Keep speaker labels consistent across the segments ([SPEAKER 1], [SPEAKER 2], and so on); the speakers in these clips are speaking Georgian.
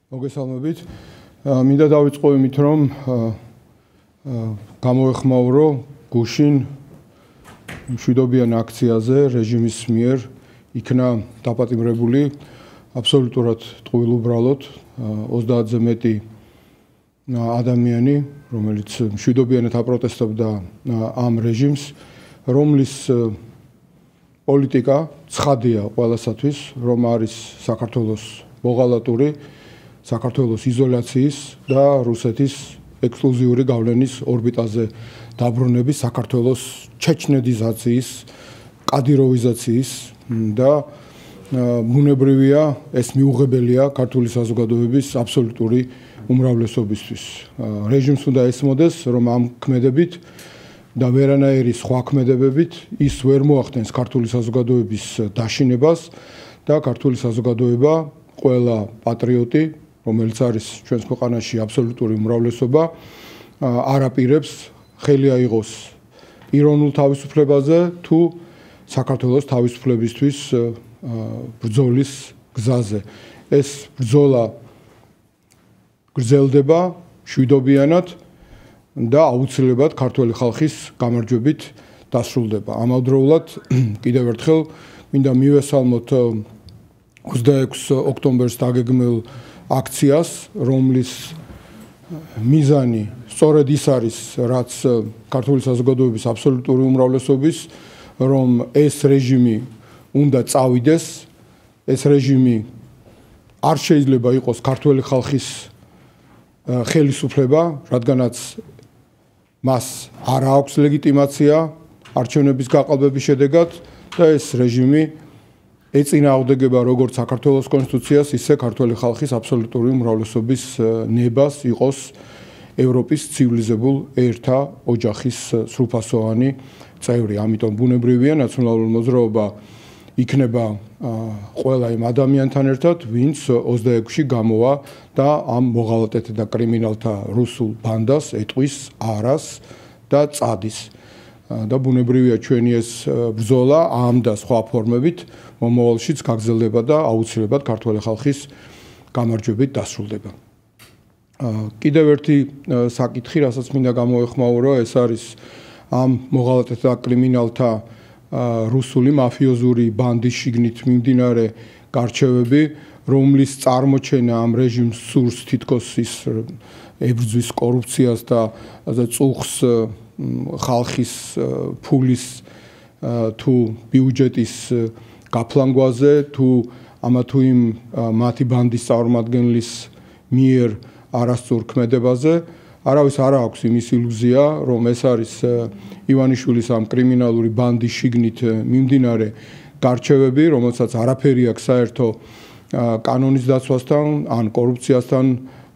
[SPEAKER 1] მოგესალმებით. მინდა დავიწყო იმით, რომ გამოეხმაურო გუშინ მშვიდობიან აქციაზე რეჟიმის მიერ იქნა დაპატიმრებული აბსოლუტურად ტყუილ უბრალოდ 30-ზე მეტი ადამიანი, რომელიც მშვიდობიანად აპროტესტებდა ამ რეჟიმს, რომლის პოლიტიკა ცხადია ყველასათვის, რომ არის საქართველოს მოღალატური, საქართველოს იზოლაციის და რუსეთის ექსკლუზიური გავლენის ორბიტაზე დაბრუნების, საქართველოს ჩეჩნედიზაციის, კადიროვიზაციის და ბუნებრივია ეს მიუღებელია ქართული საზოგადოების აბსოლუტური უმრავლესობისთვის. რეჟიმს უნდა ესმოდეს, რომ ამ ქმედებით და ვერანაირი სხვა ქმედებებით ის ვერ მოახდენს ქართული საზოგადოების დაშინებას და ქართული საზოგადოება ყველა პატრიოტი, რომელიც არის ჩვენს ქვეყანაში აბსოლუტური უმრავლესობა, არ აპირებს ხელი აიღოს პიროვნულ თავისუფლებაზე თუ საქართველოს თავისუფლებისთვის ბრძოლის გზაზე. ეს ბრძოლა გრძელდება მშვიდობიანად და აუცილებლად ქართული ხალხის გამარჯვებით დასრულდება. ამავდროულად კიდევ ერთხელ მინდა მივესალმოთ 26 ოქტომბერს დაგეგმილ აქციას, რომლის მიზანი სწორედ ის არის, რაც ქართული საზოგადოების აბსოლუტური უმრავლესობის, რომ ეს რეჟიმი უნდა წავიდეს, ეს რეჟიმი არ შეიძლება იყოს ქართული ხალხის ხელისუფლება, რადგანაც მას არ აქვს ლეგიტიმაცია არჩევნების გაყალბების შედეგად და ეს რეჟიმი ეწინააღმდეგება როგორც საქართველოს კონსტიტუციას, ისე ქართული ხალხის აბსოლუტური უმრავლესობის ნებას იყოს ევროპის ცივილიზებულ ერთა ოჯახის სრულფასოვანი წევრი. ამიტომ ბუნებრივია ნაციონალური მოძრაობა იქნება ყველა იმ ადამიანთან ერთად, ვინც 26-ში გამოვა და ამ მოღალატეთა და კრიმინალთა რუსულ ბანდას ეტყვის არას და წადის. და ბუნებრივია ჩვენი ეს ბრძოლა ამ და სხვა ფორმებით მომავალშიც გაგრძელდება და აუცილებლად ქართული ხალხის გამარჯვებით დასრულდება. კიდევ ერთი საკითხი, რასაც მინდა გამოეხმაურო, ეს არის ამ მოღალატეთა და კრიმინალთა რუსული მაფიოზური ბანდის შიგნით მიმდინარე გარჩევები, რომლის წარმოჩენა ამ რეჟიმს სურს თითქოს ის ებრძვის კორუფციას და წუხს ხალხის ფულის თუ ბიუჯეტის გაფლანგვაზე თუ ამა თუ იმ მათი ბანდის წარმომადგენლის მიერ არასწორ ქმედებაზე, არავის არ აქვს იმის ილუზია, რომ ეს არის ივანიშვილის ამ კრიმინალური ბანდის შიგნით მიმდინარე გარჩევები, რომელსაც არაფერი აქვს საერთო კანონის დაცვასთან, ან კორუფციასთან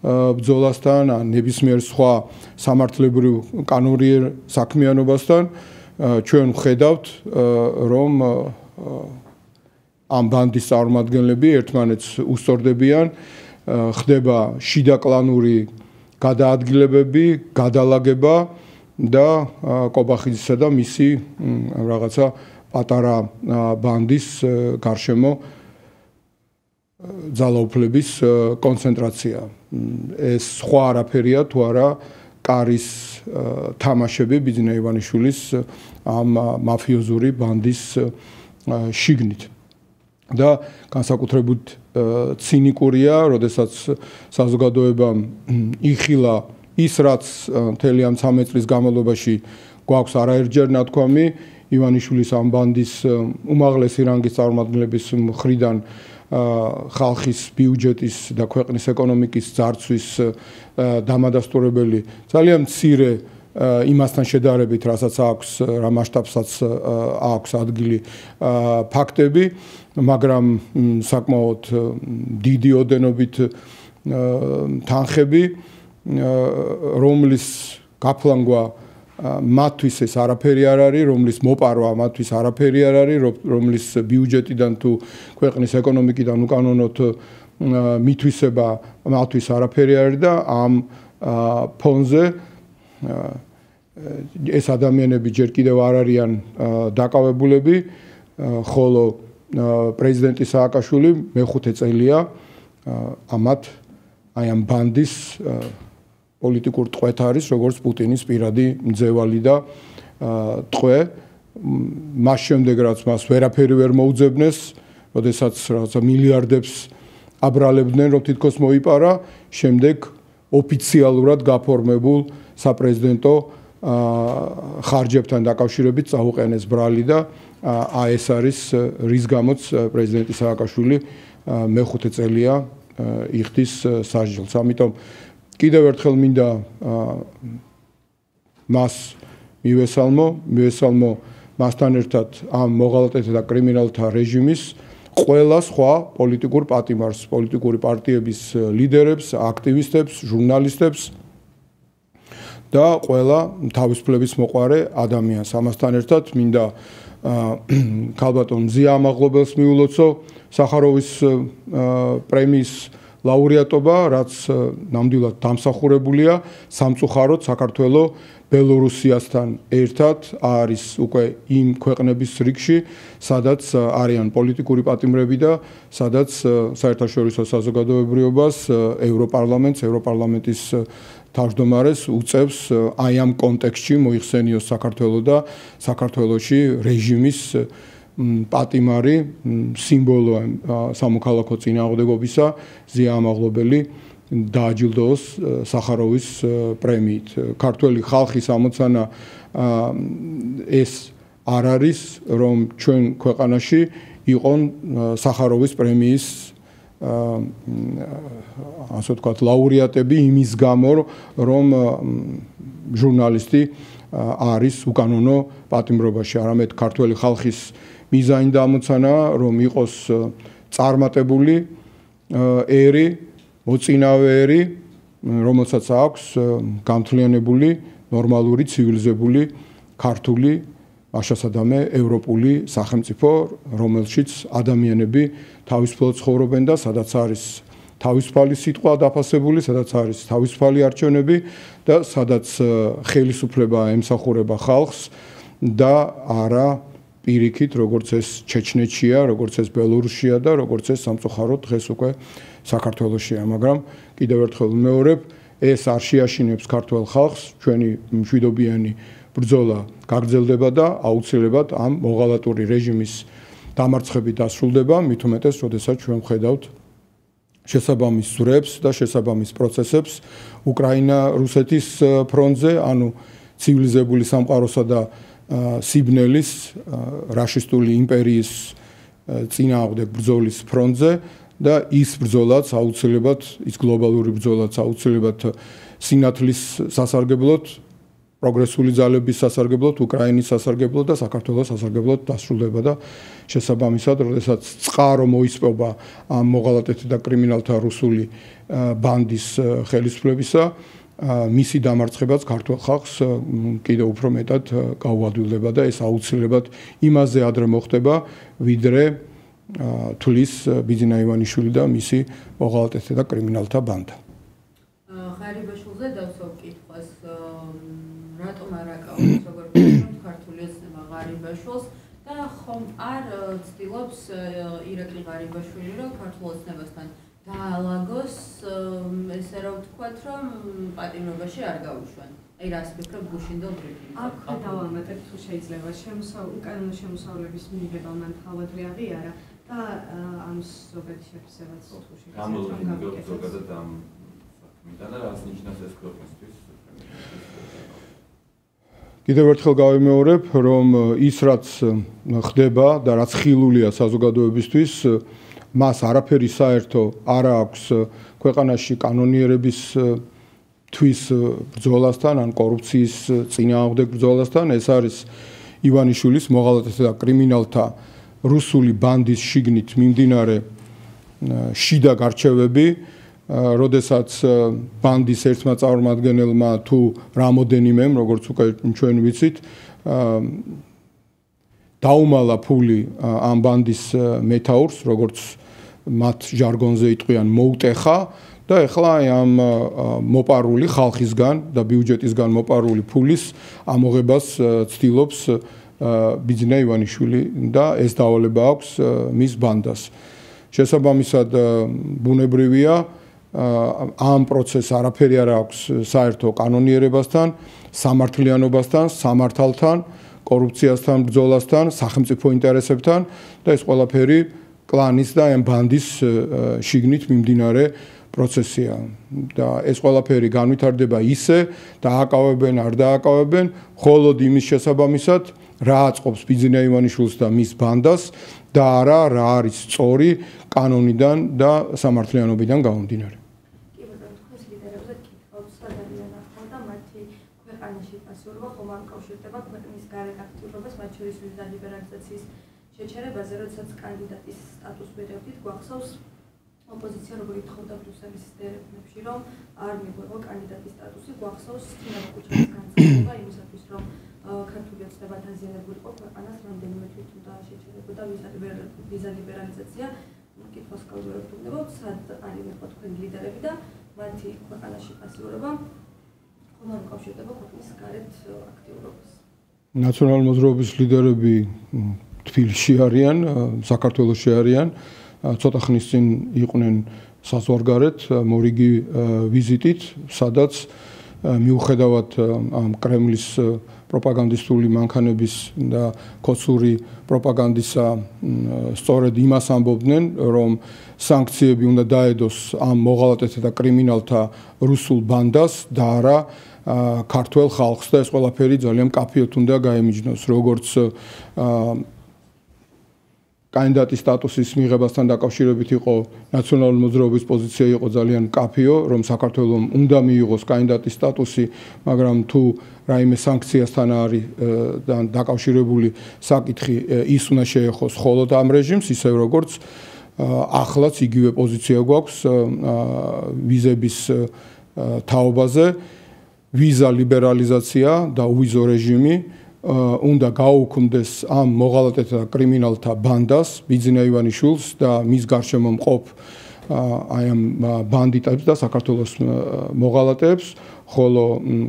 [SPEAKER 1] ბრძოლასთან, ან ნებისმიერ სხვა სამართლებრივ კანონიერ საქმიანობასთან. ჩვენ ვხედავთ, რომ ამ ბანდის წარმომადგენლები ერთმანეთს უსწორდებიან, ხდება შიდაკლანური გადაადგილებები, გადალაგება და კობახიძისა და მისი რაღაცა პატარა ბანდის გარშემო ძალაუფლების კონცენტრაცია. ეს სხვა არაფერია თუ არა კარის თამაშები ბიძინა ივანიშვილის ამ მაფიოზური ბანდის შიგნით. და განსაკუთრებით ცინიკურია, როდესაც საზოგადოებამ იხილა ის, რაც მთელი ამ 13 წლის განმავლობაში გვაქვს არაერთჯერ ნათქვამი ივანიშვილის ამ ბანდის უმაღლესი რანგის წარმომადგენლების მხრიდან ხალხის ბიუჯეტის და ქვეყნის ეკონომიკის ძარცვის დამადასტურებელი ძალიან მცირე იმასთან შედარებით, რასაც აქვს, რა მასშტაბსაც აქვს ადგილი ფაქტები, მაგრამ საკმაოდ დიდი ოდენობით თანხები, რომლის გაფლანგვა მათთვის ეს არაფერი არ არის, რომლის მოპარვა მათთვის არაფერი არ არის, რომლის ბიუჯეტიდან თუ ქვეყნის ეკონომიკიდან უკანონოდ მითვისება მათთვის არაფერი არის და ამ ფონზე ეს ადამიანები ჯერ კიდევ არ არიან დაკავებულები, ხოლო პრეზიდენტი სააკაშვილი მეხუთე წელია ამათ აი ამ ბანდის პოლიტიკურ ტყვეთ არის, როგორც პუტინის პირადი მძევალი და ტყვე. მას შემდეგ რაც მას ვერაფერი ვერ მოუძებნეს, როდესაც რაღაცა მილიარდებს აბრალებდნენ, რომ თითქოს მოიპარა, შემდეგ ოფიციალურად გაფორმებულ საპრეზიდენტო ხარჯებთან დაკავშირებით წაუყენეს ბრალი და ეს არის რის გამოც პრეზიდენტი სააკაშვილი მეხუთე წელია იხდის სასჯელს. ამიტომ კიდევ ერთხელ მინდა მას მივესალმო მასთან ერთად ამ მოღალატეთა და კრიმინალთა რეჟიმის ყველა სხვა პოლიტიკურ პატიმარს, პოლიტიკური პარტიების ლიდერებს, აქტივისტებს, ჟურნალისტებს და ყველა თავისუფლების მოყვარე ადამიანს. ამასთან ერთად მინდა ქალბატონ მზია ამაღლობელს მიულოცო სახაროვის პრემიის ლაურეატობა, რაც ნამდვილად დამსახურებულია სამწუხაროდ საქართველოს ბელორუსიასთან ერთად არის უკვე იმ ქვეყნების რიგში, სადაც არიან პოლიტიკური პატიმრები და სადაც საერთაშორისო საზოგადოებრიობას, ევროპარლამენტის თავმჯდომარეს უწევს აი ამ კონტექსტში მოიხსენიოს საქართველოს და საქართველოში რეჟიმის პატიმარი სიმბოლო სამოქალაქო წინააღმდეგობისა ზია ამაღლობელი დააჯილდოოს სახაროვის პრემიით. ქართველი ხალხის ამოცანა ეს არ არის, რომ ჩვენ ქვეყანაში იყონ სახაროვის პრემიის ასე ვთქვათ ლაურეატები იმის გამო, რომ ჟურნალისტი არის უკანონო პატიმრობაში, არამედ ქართველი ხალხის მიზანი და ამოცანა, რომ იყოს წარმატებული ერი, მოწინავე ერი, რომელსაც აქვს გამთლიანებული, ნორმალური, ცივილიზებული, ქართული, მაშასადამე ევროპული სახელმწიფო, რომელშიც ადამიანები თავისუფლად ცხოვრობენ და სადაც არის თავისუფალი სიტყვა დაფასებული, სადაც არის თავისუფალი არჩევნები და სადაც ხელისუფლება ემსახურება ხალხს და არა პირიქით, როგორც ეს ჩეჩნეთშია, როგორც ეს ბელორუსია და როგორც ეს სამწუხაროდ დღეს უკვე საქართველოშია, მაგრამ კიდევ ერთხელ ვიმეორებ, ეს არ შეაშინებს ქართველ ხალხს, ჩვენი მშვიდობიანი ბრძოლა გაგრძელდება და აუცილებლად ამ მოღალატური რეჟიმის დამარცხებით დასრულდება, მით უმეტეს, როდესაც ჩვენ ვხედავთ შესაბამის ზრებს და შესაბამის პროცესებს უკრაინა-რუსეთის ფრონტზე, ანუ ცივილიზებული სამყაროსა და სიბნელის რაშისტული იმპერიის წინააღმდეგ ბრძოლის ფრონტზე და ის ბრძოლაც აუცილებლად, ის გლობალური ბრძოლაც აუცილებლად სინათლის სასარგებლოდ, პროგრესული ძალების სასარგებლოდ, უკრაინის სასარგებლოდ და საქართველოს სასარგებლოდ დასრულდება და შესაბამისად, როდესაც წყარო მოისპობა ამ მოღალატეთა და კრიმინალთა რუსული ბანდის ხელისუფლებისა, მისი დამარცხებაც ქართულ ხალხს კიდევ უფრო მეტად გაუადვილდება და ეს აუცილებლად იმაზე ადრე მოხდება, ვიდრე თulis ბიძინა ივანიშვილი და მისი მოღალატეთა და კრიმინალთა ბანდა.
[SPEAKER 2] ღარიბაშვილზე დავსვავ კითხვას, რატომ არ აკავებს როგორ ვთქვათ ქართული ეცნება ღარიბაშვილს და ხომ არ ცდილობს ირაკლი ღარიბაშვილი რომ ქართულ ოცნებასთან დაალაგოს, ესე რომ ვთქვათ, რომ პატიმრობაში არ გავუშვან. აი რას ფიქრობ გუშინდელ ბრიფინგზე?
[SPEAKER 3] აქ დავამატებ თუ შეიძლება უკანონო შემოსავლების მიღება მან თავადვე აღიარა და ამ ზოგადად შეფასებაც თუ შეიძლება
[SPEAKER 4] ზოგადად ამ საქმიდან და რას ნიშნავს ეს ქვეყნისთვის?
[SPEAKER 1] კიდევ ერთხელ გავიმეორებ, რომ ის რაც ხდება და რაც ხილულია საზოგადოებისთვის, მას არაფერი საერთო არ აქვს ქვეყანაში კანონიერების თვის ბრძოლასთან, ან კორუფციის წინააღმდეგ ბრძოლასთან. ეს არის ივანიშვილის მოღალატეთა და კრიმინალთა რუსული ბანდის შიგნით მიმდინარე შიდა გარჩევები, როდესაც ბანდის ერთმა წარმომადგენელმა თუ რამოდენიმემ, როგორც უკვე ჩვენ ვიცით, დაუმალა ფული ამ ბანდის მეთაურს, როგორც მათ ჟარგონზე იტყვიან, მოუტეხა და ეხლა ამ მოპარული ხალხისგან და ბიუჯეტისგან მოპარული ფულის ამოღებას ცდილობს ბიძინა ივანიშვილი და ეს დავალება აქვს მის ბანდას. შესაბამისად, ბუნებრივია, ამ პროცესს არაფერი არ აქვს საერთო კანონიერებასთან, სამართლიანობასთან, სამართალთან, კორუფციასთან, ბრძოლასთან, სახელმწიფო ინტერესებთან და ეს ყველაფერი კლანის და ამ ბანდის შიგნით მიმდინარე პროცესია და ეს ყველაფერი განვითარდება ისე დააკავებენ, არ დააკავებენ, მხოლოდ იმის შესაბამისად, რა აწყობს ბიძინა ივანიშვილს და მის ბანდას და არა რა არის სწორი კანონიდან და სამართლიანობიდან გამომდინარე.
[SPEAKER 5] კი ბატონო, თქვენს ლიდერებზე გკითხავთ, სად არიან ახლა და მათი ქვეყანაში პასუხობა ხომ არ უკავშირდება ქვეყნის გარეთ აქტიურობას, მათ შორის ვიზა ლიბერალიზაციის შეჩერებაზე, როდესაც კანდიდატის სტატუსს ვიღებდით, გვახსოვს ოპოზიცია როგორ ითხოვდა ბრიუსელის დერეფნებში, რომ არ მიგვეღო კანდიდატის სტატუსი, გვახსოვს თინა კუჩაძის განცხადება იმისათვის, რომ ქართული ოცნება დაზიანებულიყო ქვეყანას რამდენიმე თვით უნდა შეჩერებოდა ვიზა ლიბერალიზაცია. კითხვას გავუერთუნებოთ, სად არიან ხო თქვენი ლიდერები და მათი ქვეყანაში პასუხობა ხომ არ უკავშირდება ქვეყნის გარეთ აქტიურობას.
[SPEAKER 1] ნაციონალური მოძრაობის ლიდერები თბილისში არიან, საქართველოში არიან. ცოტა ხნის წინ იყვნენ საზღვარგარეთ მორიგი ვიზიტით, სადაც მიუხედავად ამ კრემლის პროპაგანდისტული მანქანების და ქოცური პროპაგანდისა სწორედ იმას ამბობდნენ, რომ სანქციები უნდა დაედოს ამ მოღალატეთა და კრიმინალთა რუსულ ბანდას და არა ქართველ ხალხს და ეს ყველაფერი ძალიან მკაფიოდ უნდა გაემიჯნოს, როგორც კანდიდატის სტატუსის მიღებასთან დაკავშირებით იყო ნაციონალური მოძრაობის პოზიცია იყო ძალიან მკაფიო, რომ საქართველოს უნდა მიიღოს კანდიდატის სტატუსი, მაგრამ თუ რაიმე სანქციასთან არის დაკავშირებული საკითხი, ის უნდა შეეხოს მხოლოდ ამ რეჟიმს, ისევ როგორც ახლაც იგივე პოზიცია გვაქვს ვიზების თაობაზე, ვიზა ლიბერალიზაცია და უვიზო რეჟიმი უნდა გაუქმდეს ამ მოღალატეთა და კრიმინალთა ბანდას, ბიძინა ივანიშვილს და მის გარშემო მყოფ აი ამ ბანდიტებს და საქართველოს მოღალატეებს, ხოლო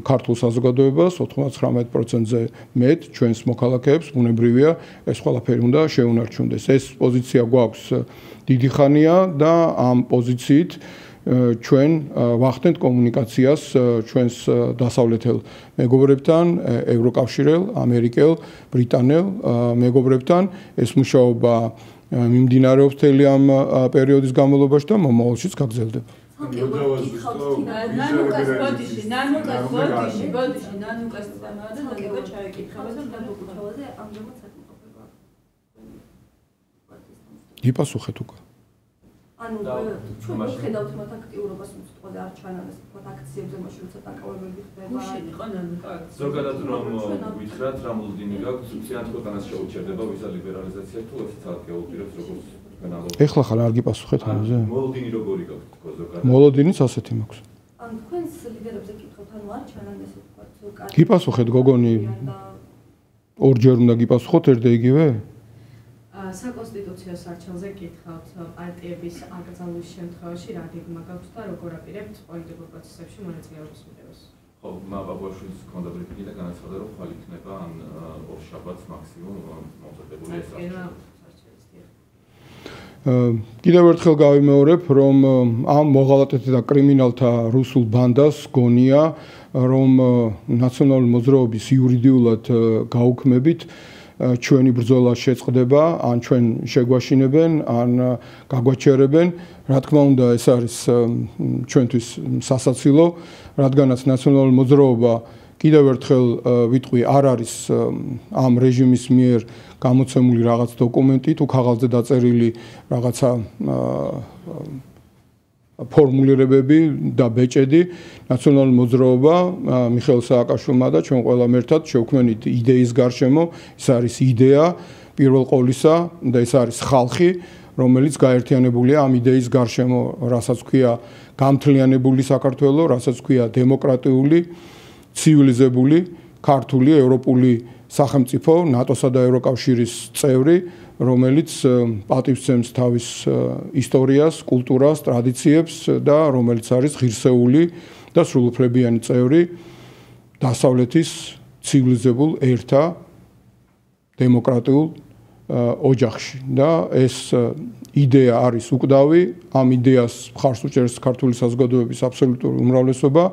[SPEAKER 1] ქართულ საზოგადოებას 99%-ზე მეტ ჩვენს მოქალაქეებს ბუნებრივია ეს ყველაფერი უნდა შეუნარჩუნდეს. ეს პოზიცია გვაქვს დიდი ხანია და ამ პოზიციით ჩვენ ვახდენთ კომუნიკაციას ჩვენს დასავლეთელ მეგობრებთან, ევროკავშირელ, ამერიკელ, ბრიტანელ მეგობრებთან. ეს მუშაობა მიმდინარეობს მთელი ამ პერიოდის განმავლობაში და მომავალშიც გაგრძელდება.
[SPEAKER 2] ნანუკას ბოდიში, ნანუკას თემაა და ნანუკა ჩაიკითხავ და
[SPEAKER 5] კუჩავაზე ამჟამად საკითხებია.
[SPEAKER 1] გიპასუხეთ უკვე.
[SPEAKER 5] ანუ ჩვენ ვხედავთ მათ აქტიურობას, უბრალოდ არ ჩანანეს თქვათ აქციებზე, მაშინ როცა დაკავებები ხდება.
[SPEAKER 2] იყო ნანუკა აქცია.
[SPEAKER 4] ზოგადად რომ ვითხრათ, რა მოლოდინი გაქვს, უციანთ ქვეყანას შეუჩერდება ვიზა ლიბერალიზაცია, თუ ოფიციალურად გეუბნებით როგორც
[SPEAKER 1] ეხლა ხარ არ გიპასუხეთ ამაზე?
[SPEAKER 4] მოლოდინი როგორი გაქვს თქო ზოგადად?
[SPEAKER 1] მოლოდინიც ასეთი მაქვს.
[SPEAKER 5] ანუ თქვენს ლიდერებზე კითხავთ, ანუ არ ჩანანეს თქვათ
[SPEAKER 1] გიპასუხეთ გოგონი? ორჯერ უნდა გიპასუხოთ ერთ და იგივე?
[SPEAKER 3] საკონსტიტუციო სარჩელზე კითხავთ პარტიების აკრძალვის შემთხვევაში რა გეგმა გაქვთ და როგორ აპირებთ პოლიტიკურ პროცესებში მონაწილეობის მიღებას?
[SPEAKER 4] ხო, მაბაბაშვილს ჰქონდა ბრიფინგი და განაცხადა, რომ ხვალ იქნება ან ორ შაბათს მაქსიმუმ მომზადებული ეს
[SPEAKER 1] კიდევ ერთხელ გავიმეორებ, რომ ამ მოღალატეთა და კრიმინალთა რუსულ ბანდას გონია, რომ ნაციონალური მოძრაობის იურიდიულად გაუქმებით ჩვენი ბრძოლა შეწყდება, ან ჩვენ შეგვაშინებენ, ან გაგვაჩერებენ. რა თქმა უნდა, ეს არის ჩვენთვის სასაცილო, რადგანაც ნაციონალური მოძრაობა კიდევ ერთხელ ვიტყვი, არ არის ამ რეჟიმის მიერ გამოცემული რაღაც დოკუმენტი, თუ ქაღალდზე დაწერილი რაღაცა ფორმულირებები და ბეჭედი. ნაციონალური მოძრაობა მიხეილ სააკაშვილმა და ჩვენ ყველამ ერთად შევქმნით იდეის გარშემო. ეს არის იდეა პირველ ყოვლისა და ეს არის ხალხი, რომელიც გაერთიანებულია ამ იდეის გარშემო, რასაც ქვია გამთლიანებული საქართველო, რასაც ქვია დემოკრატიული, ცივილიზებული, ქართული, ევროპული სახელმწიფო, ნატოსა და ევროკავშირის წევრი, რომელიც პატივცემს თავის ისტორიას, კულტურას, ტრადიციებს და რომელიც არის ღირსეული და სრულუფლებიანი წევრი დასავლეთის ცივილიზებულ ერთა დემოკრატიულ ოჯახში და ეს იდეა არის უკვდავი, ამ იდეას მხარს უჭერს ქართული საზოგადოების აბსოლუტური უმრავლესობა,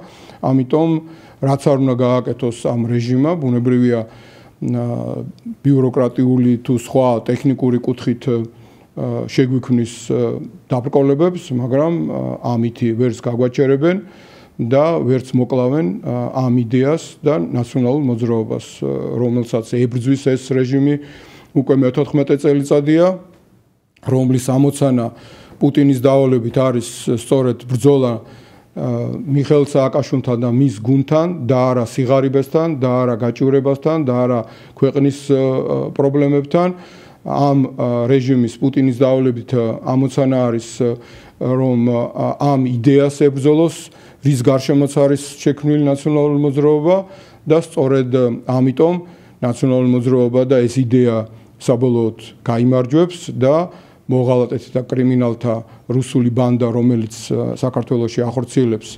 [SPEAKER 1] ამიტომ რაც არ უნდა გააკეთოს ამ რეჟიმმა, ბუნებრივია ბიუროკრატიული თუ სხვა ტექნიკური კუთხით შეგვიქმნის დაბრკოლებებს, მაგრამ ამითი ვერც გაგვაჩერებენ და ვერც მოკლავენ ამ იდეას და ნაციონალურ მოძრაობას, რომელსაც ებრძვის ეს რეჟიმი უკვე მე-14 წელიწადია, რომლის ამოცანა პუტინის დავალებით არის სწორედ ბრძოლა მიხეილ სააკაშვილთან და მის გუნდთან და არა სიღარიბესთან და არა გაჭირვებასთან და არა ქვეყნის პრობლემებთან. ამ რეჟიმის პუტინის დავალებით ამოცანა არის რომ ამ იდეას ებრძოლოს, რის გარშემოც არის შექმნილი ნაციონალური მოძრაობა და სწორედ ამიტომ ნაციონალური მოძრაობა და ეს იდეა საბოლოოდ გაიმარჯვებს და მოღალატეთა და კრიმინალთა რუსული ბანდა, რომელიც საქართველოში ახორციელებს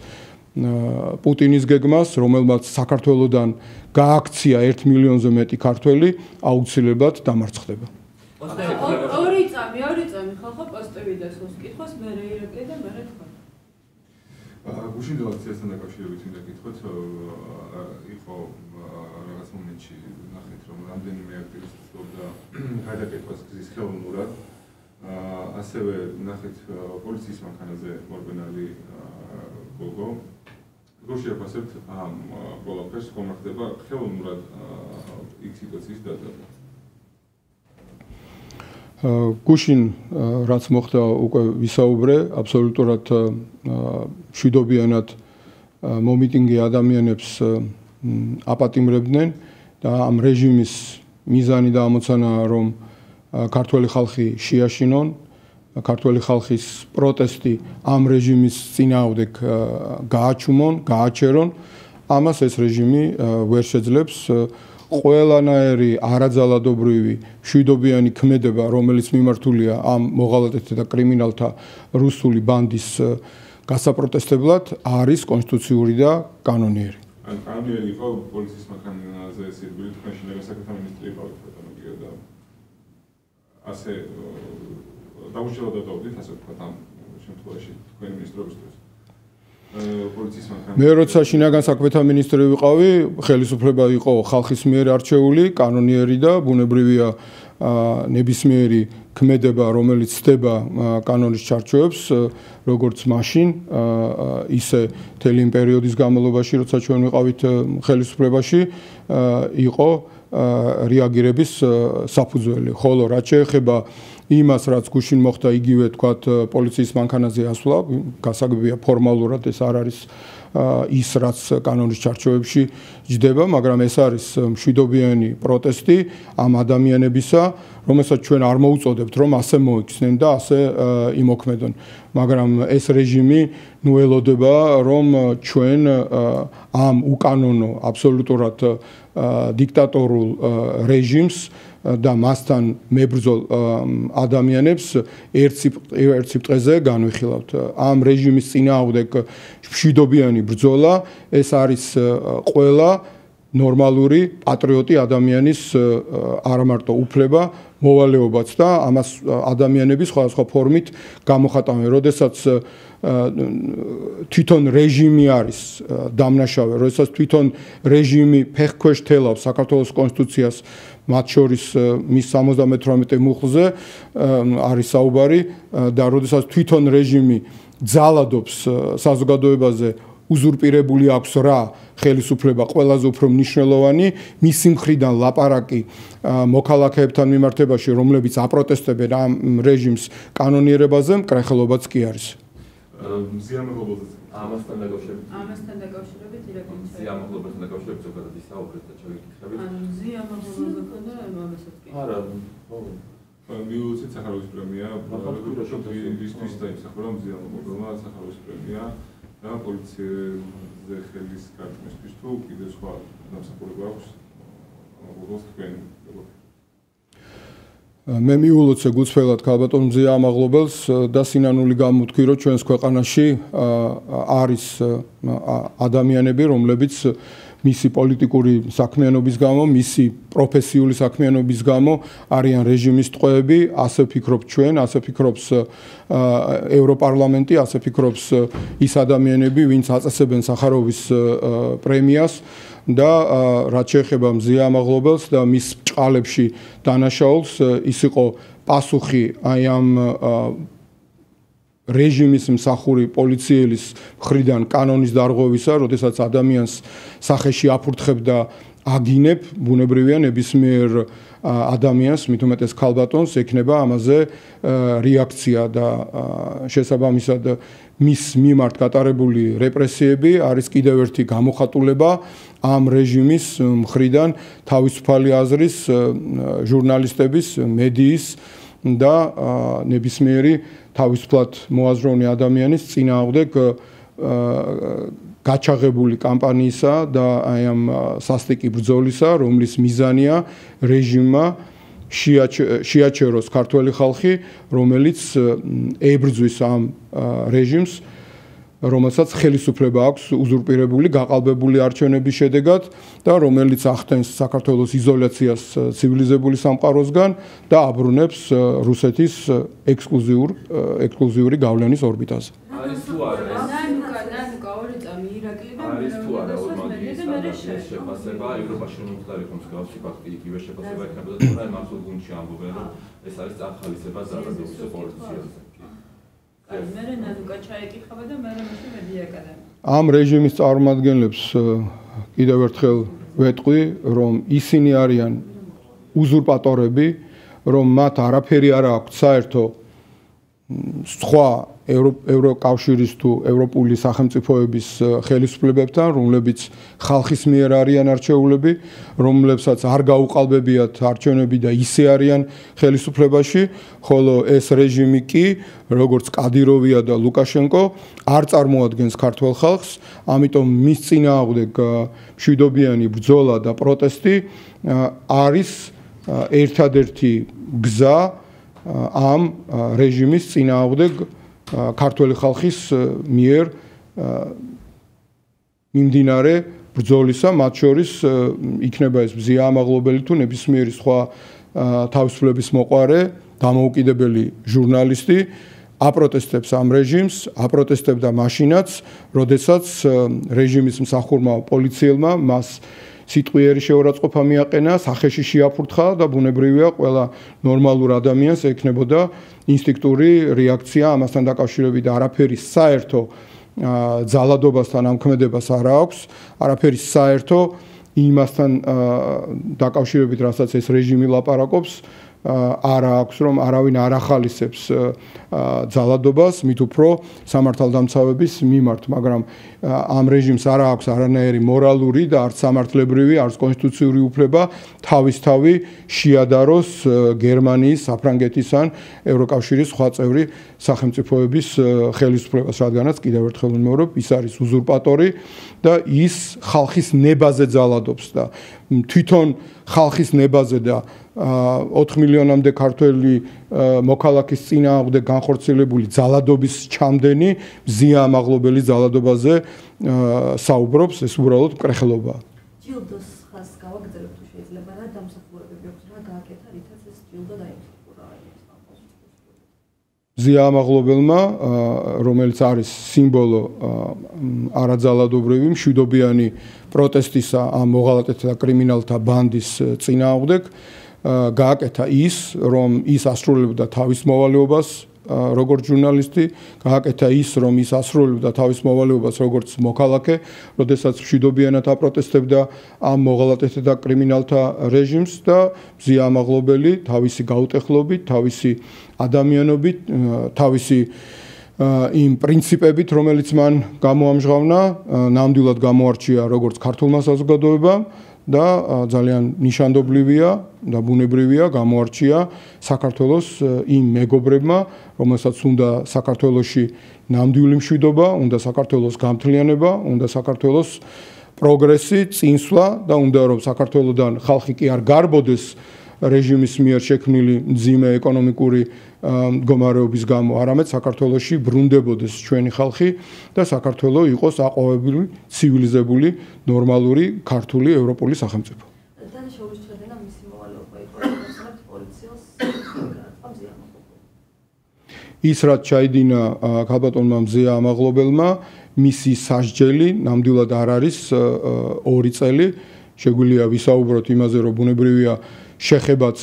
[SPEAKER 1] პუტინის გეგმას, რომელმაც საქართველოდან გააქცია 1 მილიონზე მეტი ქართველი, აუცილებლად დამარცხდება.
[SPEAKER 2] ორი წამი ხალხო პოსტები დასვოს კითხოს, მე რეირებდი და მე თქვა.
[SPEAKER 4] გუშინ ელაქციასთან დაკავშირებით მინდა გითხრათ, იყო რაღაც მომენტში ნახეთ, რომ რამდენიმე აქტივისტი ცდილობდა გადაკეთებას გზის ხელოვნურად. ასევე ნახეთ პოლიციის მანქანაზე მორბენალი ლოგო. როგორ შეაფასებთ ამ ყველაფერს, ხომ ხდება ხელოვნურად იქ სიტუაციის დაძაბვა?
[SPEAKER 1] გუშინ რაც მოხდა უკვე ვისაუბრე, აბსოლუტურად მშვიდობიანად მომიტინგე ადამიანებს აპატიმრებდნენ და ამ რეჟიმის მიზანი და ამოცანაა რომ ქართველი ხალხი შეაშინონ, ქართველი ხალხის პროტესტი ამ რეჟიმის წინააღმდეგ გააჩუმონ, გააჩერონ, ამას ეს რეჟიმი ვერ შეძლებს. ყველანაირი არაძალადობრივი მშვიდობიანი ქმედება, რომელიც მიმართულია ამ მოღალატეთა და კრიმინალთა რუსული ბანდის გასაპროტესტებლად, არის კონსტიტუციური და კანონიერი.
[SPEAKER 4] ან კანონიერი იყო პოლიციის მანქანაზე სიძვილი, თქვენ შინაგან საქმეთა მინისტრი იყავით ფოტოგრაფია და ასე დაუშვებად დავდით, ასე ვთქვათ, ამ შემთხვევაში თქვენი მინისტრობისთვის.
[SPEAKER 1] მე როცა შინაგან საქმეთა მინისტრი ვიყავი, ხელისუფლება იყო ხალხის მიერ არჩეული, კანონიერი და ბუნებრივია ნებისმიერი ქმედება, რომელიც ცდება კანონის ჩარჩოებს, როგორც მაშინ, ისე მთელი იმ პერიოდის განმავლობაში, როცა ჩვენ ვიყავით ხელისუფლებაში, იყო რეაგირების საფუძველი. ხოლო რაც შეეხება იმას, რაც გუშინ მოხდა, იგივე თქვათ პოლიციის მანქანაზე ასვლა, გასაგებია ფორმალურად ეს არ არის ის, რაც კანონის ჩარჩოებში ჯდება, მაგრამ ეს არის მშვიდობიანი პროტესტი ამ ადამიანებისა, რომელსაც ჩვენ არ მოუწოდებთ, რომ ასე მოიქცნენ და ასე იმოქმედონ. მაგრამ ეს რეჟიმი ნუ ელოდება, რომ ჩვენ ამ უკანონო, აბსოლუტურად დიქტატორულ რეჟიმს და მასთან მებრძოლ ადამიანებს ერთ სიბრტყეზე განვიხილავთ. ამ რეჟიმის წინააღმდეგ მშვიდობიანი ბრძოლა, ეს არის ყველა ნორმალური პატრიოტი ადამიანის არა მარტო უფლება, მოვალეობაც და ამას ადამიანები სხვადასხვა ფორმით გამოხატავენ. როდესაც თვითონ რეჟიმი არის დამნაშავე, როდესაც თვითონ რეჟიმი ფეხქვეშ თელავს საქართველოს კონსტიტუციას, მათ შორის მის 78 მუხლზე არის საუბარი და როდესაც თვითონ რეჟიმი ძალადობს საზოგადოებაზე, უზურპირებული აქვს რა ხელისუფლება ყველაზე უფრო მნიშვნელოვანი, მისი მხრიდან ლაპარაკი მოქალაქეებთან მიმართებაში, რომლებიც აპროტესტებენ ამ რეჟიმს კანონიერებაზე, მკრეხელობაც კი არის.
[SPEAKER 4] ამასთან
[SPEAKER 2] დაკავშირებით ირაკლი
[SPEAKER 4] ზიამაღლობასთან დაკავშირებით ზოგადად ისაუბრეთ და ჩავიკითხებით.
[SPEAKER 2] ზიამაღლობაზე ქონდა ამასაც კი.
[SPEAKER 4] არა, ხო. მიუწით სახაროვის პრემია, ისთვის დაიმსახურა ზიამაღლობელმა სახაროვის პრემია და პოლიციაზე ხელის გაწმისთვის თუ კიდევ სხვა დამსახურება აქვს ამაღლობელს თქვენ.
[SPEAKER 1] მე მიულოცე გულწრფელად ქალბატონ მზია ამაღლობელს და სინანული გამოვთქვი, რომ ჩვენს ქვეყანაში არის ადამიანები, რომლებიც მისი პოლიტიკური საქმიანობის გამო, მისი პროფესიული საქმიანობის გამო არიან რეჟიმის ტყვეები, ასე ვფიქრობ ჩვენ, ასე ფიქრობს ევროპარლამენტი, ასე ფიქრობს ის ადამიანები, ვინც აწესებენ სახაროვის პრემიას და რაც შეეხება მზია ამაღლობელს და მის ბრჭყალებში დანაშაულს, ის იყო პასუხი აი ამ რეჟიმის მსახური პოლიციელის მხრიდან კანონის დარღვევისა, როდესაც ადამიანს სახეში აფურთხებდა აგინებ, ბუნებრივია ნებისმიერ ადამიანს, მით უმეტეს ქალბატონს, ექნება ამაზე რეაქცია და შესაბამისად მის მიმართ გატარებული რეპრესიები არის კიდევ ერთი გამოხატულება ამ რეჟიმის მხრიდან თავისუფალი აზრის, ჟურნალისტების, მედიის და ნებისმიერი თავისუფლად მოაზროვნე ადამიანის წინააღმდეგ გაჩაღებული კამპანიისა და აი ამ სასტიკი ბრძოლისა, რომლის მიზანია რეჟიმმა შეაჩეროს ქართველი ხალხი, რომელიც ებრძვის ამ რეჟიმს, რომელსაც ხელისუფლება აქვს უზურპირებული, გაყალბებული არჩევნების შედეგად და რომელიც ახდენს საქართველოს იზოლაციას ცივილიზებული სამყაროსგან და აბრუნებს რუსეთის ექსკლუზიური გავლენის ორბიტაზე.
[SPEAKER 2] არის თუ არა შეფასება ევროპაში მომხდარი ხომ მსგავსი ფაქტი იგივე შეფასება იქნებოდა თუმცა მართულ გუნდში ამბობენ რომ ეს არის წახალისება ზარადოვის პოლიციაზე. მე ნანუკა ჩაეკითხება და მე მაშინ მედიაკადემია.
[SPEAKER 1] ამ რეჟიმის წარმომადგენლებს კიდევ ერთხელ ვეტყვი, რომ ისინი არიან უზურპატორები, რომ მათ არაფერი არ აქვს საერთო სხვა ევროკავშირის თუ ევროპული სახელმწიფოების ხელისუფლებებთან, რომლებიც ხალხის მიერ არიან არჩეულები, რომლებსაც არ გაუყალბებიათ არჩევნები და ისე არიან ხელისუფლებაში, ხოლო ეს რეჟიმი კი, როგორც კადიროვია და ლუკაშენკო, არ წარმოადგენს ქართველ ხალხს, ამიტომ მის წინააღმდეგ მშვიდობიანი ბრძოლა და პროტესტი არის ერთადერთი გზა ამ რეჟიმის წინააღმდეგ ქართველი ხალხის მიერ მიმდინარე ბრძოლისა, მათ შორის იქნება ეს მზია ამაღლობელი თუ ნებისმიერი სხვა თავისუფლების მოყვარე, დამოუკიდებელი ჟურნალისტი აპროტესტებს ამ რეჟიმს, აპროტესტებდა მაშინაც, როდესაც რეჟიმის მსახურმა პოლიციელმა მას სიტყვიერი შეურაცხყოფა მიაყენა, სახეში შეაფურთხა და ბუნებრივია ყველა ნორმალურ ადამიანს ექნებოდა ინსტინქტური რეაქცია ამასთან დაკავშირებით და არაფერი საერთო ძალადობასთან ამქმედებას არ აქვს, არაფერი საერთო იმასთან დაკავშირებით, რასაც ეს რეჟიმი ლაპარაკობს, არ აქვს, რომ არავინ არ ახალისებს ძალადობას, მით უფრო სამართალდამცავების მიმართ, მაგრამ ამ რეჟიმს არ აქვს არანაირი მორალური და არც სამართლებრივი, არც კონსტიტუციური უფლება თავისთავი შეადაროს გერმანიის, საფრანგეთის ან ევროკავშირის სხვა წევრი სახელმწიფოების ხელისუფლებას, რადგანაც კიდევ ერთხელ ვიმეორებ, ის არის უზურპატორი და ის ხალხის ნებაზე ძალადობს და თვითონ ხალხის ნებაზე და 4 მილიონამდე ქართველი მოქალაქის წინააღმდეგ განხორციელებული ძალადობის ჩამდენი მზია ამაღლობელი ძალადობაზე საუბრობს, ეს უბრალოდ მკრეხელობაა.
[SPEAKER 5] ჯილდოს ხას გავაგრძელებთ თუ შეიძლება რა დამსახურებები აქვს რა გააკეთა, რითაც ეს ჯილდო დაიმსახურა
[SPEAKER 1] მზია ამაღლობელმა, რომელიც არის სიმბოლო არაძალადობრივი მშვიდობიანი პროტესტისა ამ მოღალატეთა და კრიმინალთა ბანდის წინააღმდეგ გააკეთა ის, რომ ის ასრულებდა თავის მოვალეობას როგორც ჟურნალისტი, გააკეთა ის, რომ ის ასრულებდა თავის მოვალეობას როგორც მოქალაქე, როდესაც მშვიდობიანად აპროტესტებდა ამ მოღალატეთა და კრიმინალთა რეჟიმს და მზია ამაღლობელი თავისი გაუტეხლობით, თავისი ადამიანობით, თავისი იმ პრინციპებით, რომელიც მან გამოამჟღავნა, ნამდვილად გამოარჩია როგორც ქართულმა საზოგადოებამ და ძალიან ნიშანდობლივია და ბუნებრივია გამოარჩია საქართველოს იმ მეგობრებმა, რომელსაც უნდა საქართველოში ნამდვილი მშვიდობა, უნდა საქართველოს გამთლიანება, უნდა საქართველოს პროგრესი, წინსვლა და უნდა რომ საქართველოსდან ხალხი კი არ გარბოდეს რეჟიმის მიერ შექმნილი მძიმე ეკონომიკური მდგომარეობის გამო, არამედ საქართველოში ბრუნდებოდეს ჩვენი ხალხი და საქართველო იყოს აყვავებული, ცივილიზებული, ნორმალური, ქართული, ევროპული სახელმწიფო.
[SPEAKER 5] დანაშაულის ჩადენა მისი მოვალეობა იყო, რომ პოლიციას ის რაც
[SPEAKER 1] ჩაიდინა ქალბატონმა მზეა ამაღლობელმა, მისი სასჯელი ნამდვილად არ არის 2 წელი. შეგვიძლია ვისაუბროთ იმაზე, რომ ბუნებრივია შეხებაც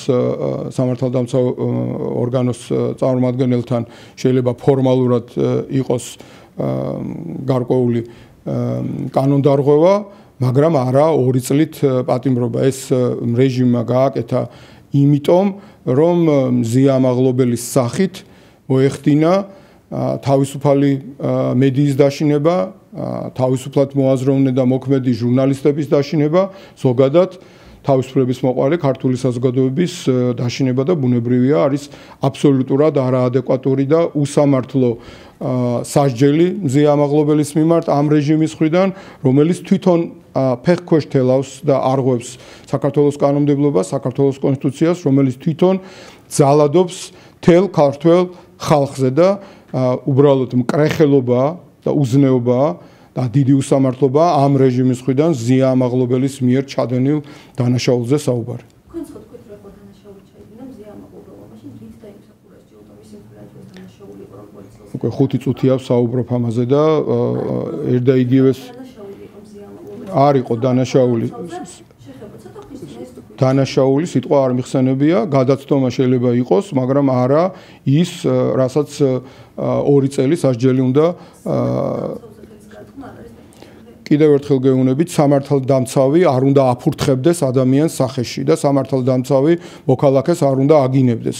[SPEAKER 1] სამართალდამცავ ორგანოს წარმომადგენელთან შეიძლება ფორმალურად იყოს გარკვეული კანონდარღვევა, მაგრამ არა 2 წლით პატიმრობა. ეს რეჟიმმა გააკეთა იმიტომ, რომ მზია ამაღლობელის სახით მოეხდინა თავისუფალი მედიის დაშინება, თავისუფლად მოაზროვნე და მოქმედი ჟურნალისტების დაშინება, ზოგადად თავისუფლების მოყვარე ქართული საზოგადოების დაშინება და ბუნებრივია არის აბსოლუტურად არაადეკვატური და უსამართლო სასჯელი მზია ამაღლობელის მიმართ ამ რეჟიმის მხრიდან, რომელიც თვითონ ფეხქვეშ თელავს და არღვევს საქართველოს კანონმდებლობას, საქართველოს კონსტიტუციას, რომელიც თვითონ ძალადობს თელ ქართველ ხალხზე და უბრალოდ მკრეხელობა და უზნეობა და დიდი უსამართლობა ამ რეჟიმის მხრიდან მზია ამაღლობელის მიერ ჩადენილ დანაშაულზე საუბარი.
[SPEAKER 5] თქვენ ხოთ რა დანაშაული ჩაიდინა მზია ამაღლობელმა, მაშინ რით დაიმსახურა ჯილდო მისი მფლობელს დანაშაული იყო რომ პოლიციას
[SPEAKER 1] უკვე 5 წუთია საუბრობ ამაზე და ერთ და იგივეს არ იყო დანაშაული. დანაშაული სიტყვა არ მიხსენებია, გადაცდომა შეიძლება იყოს, მაგრამ არა ის, რასაც 2 წელი სასჯელი უნდა კიდევ ერთხელ გეუბნებით, სამართალდამცავი არ უნდა აფურთხებდეს ადამიანს სახეში და სამართალდამცავი მოქალაქეს არ უნდა აგინებდეს.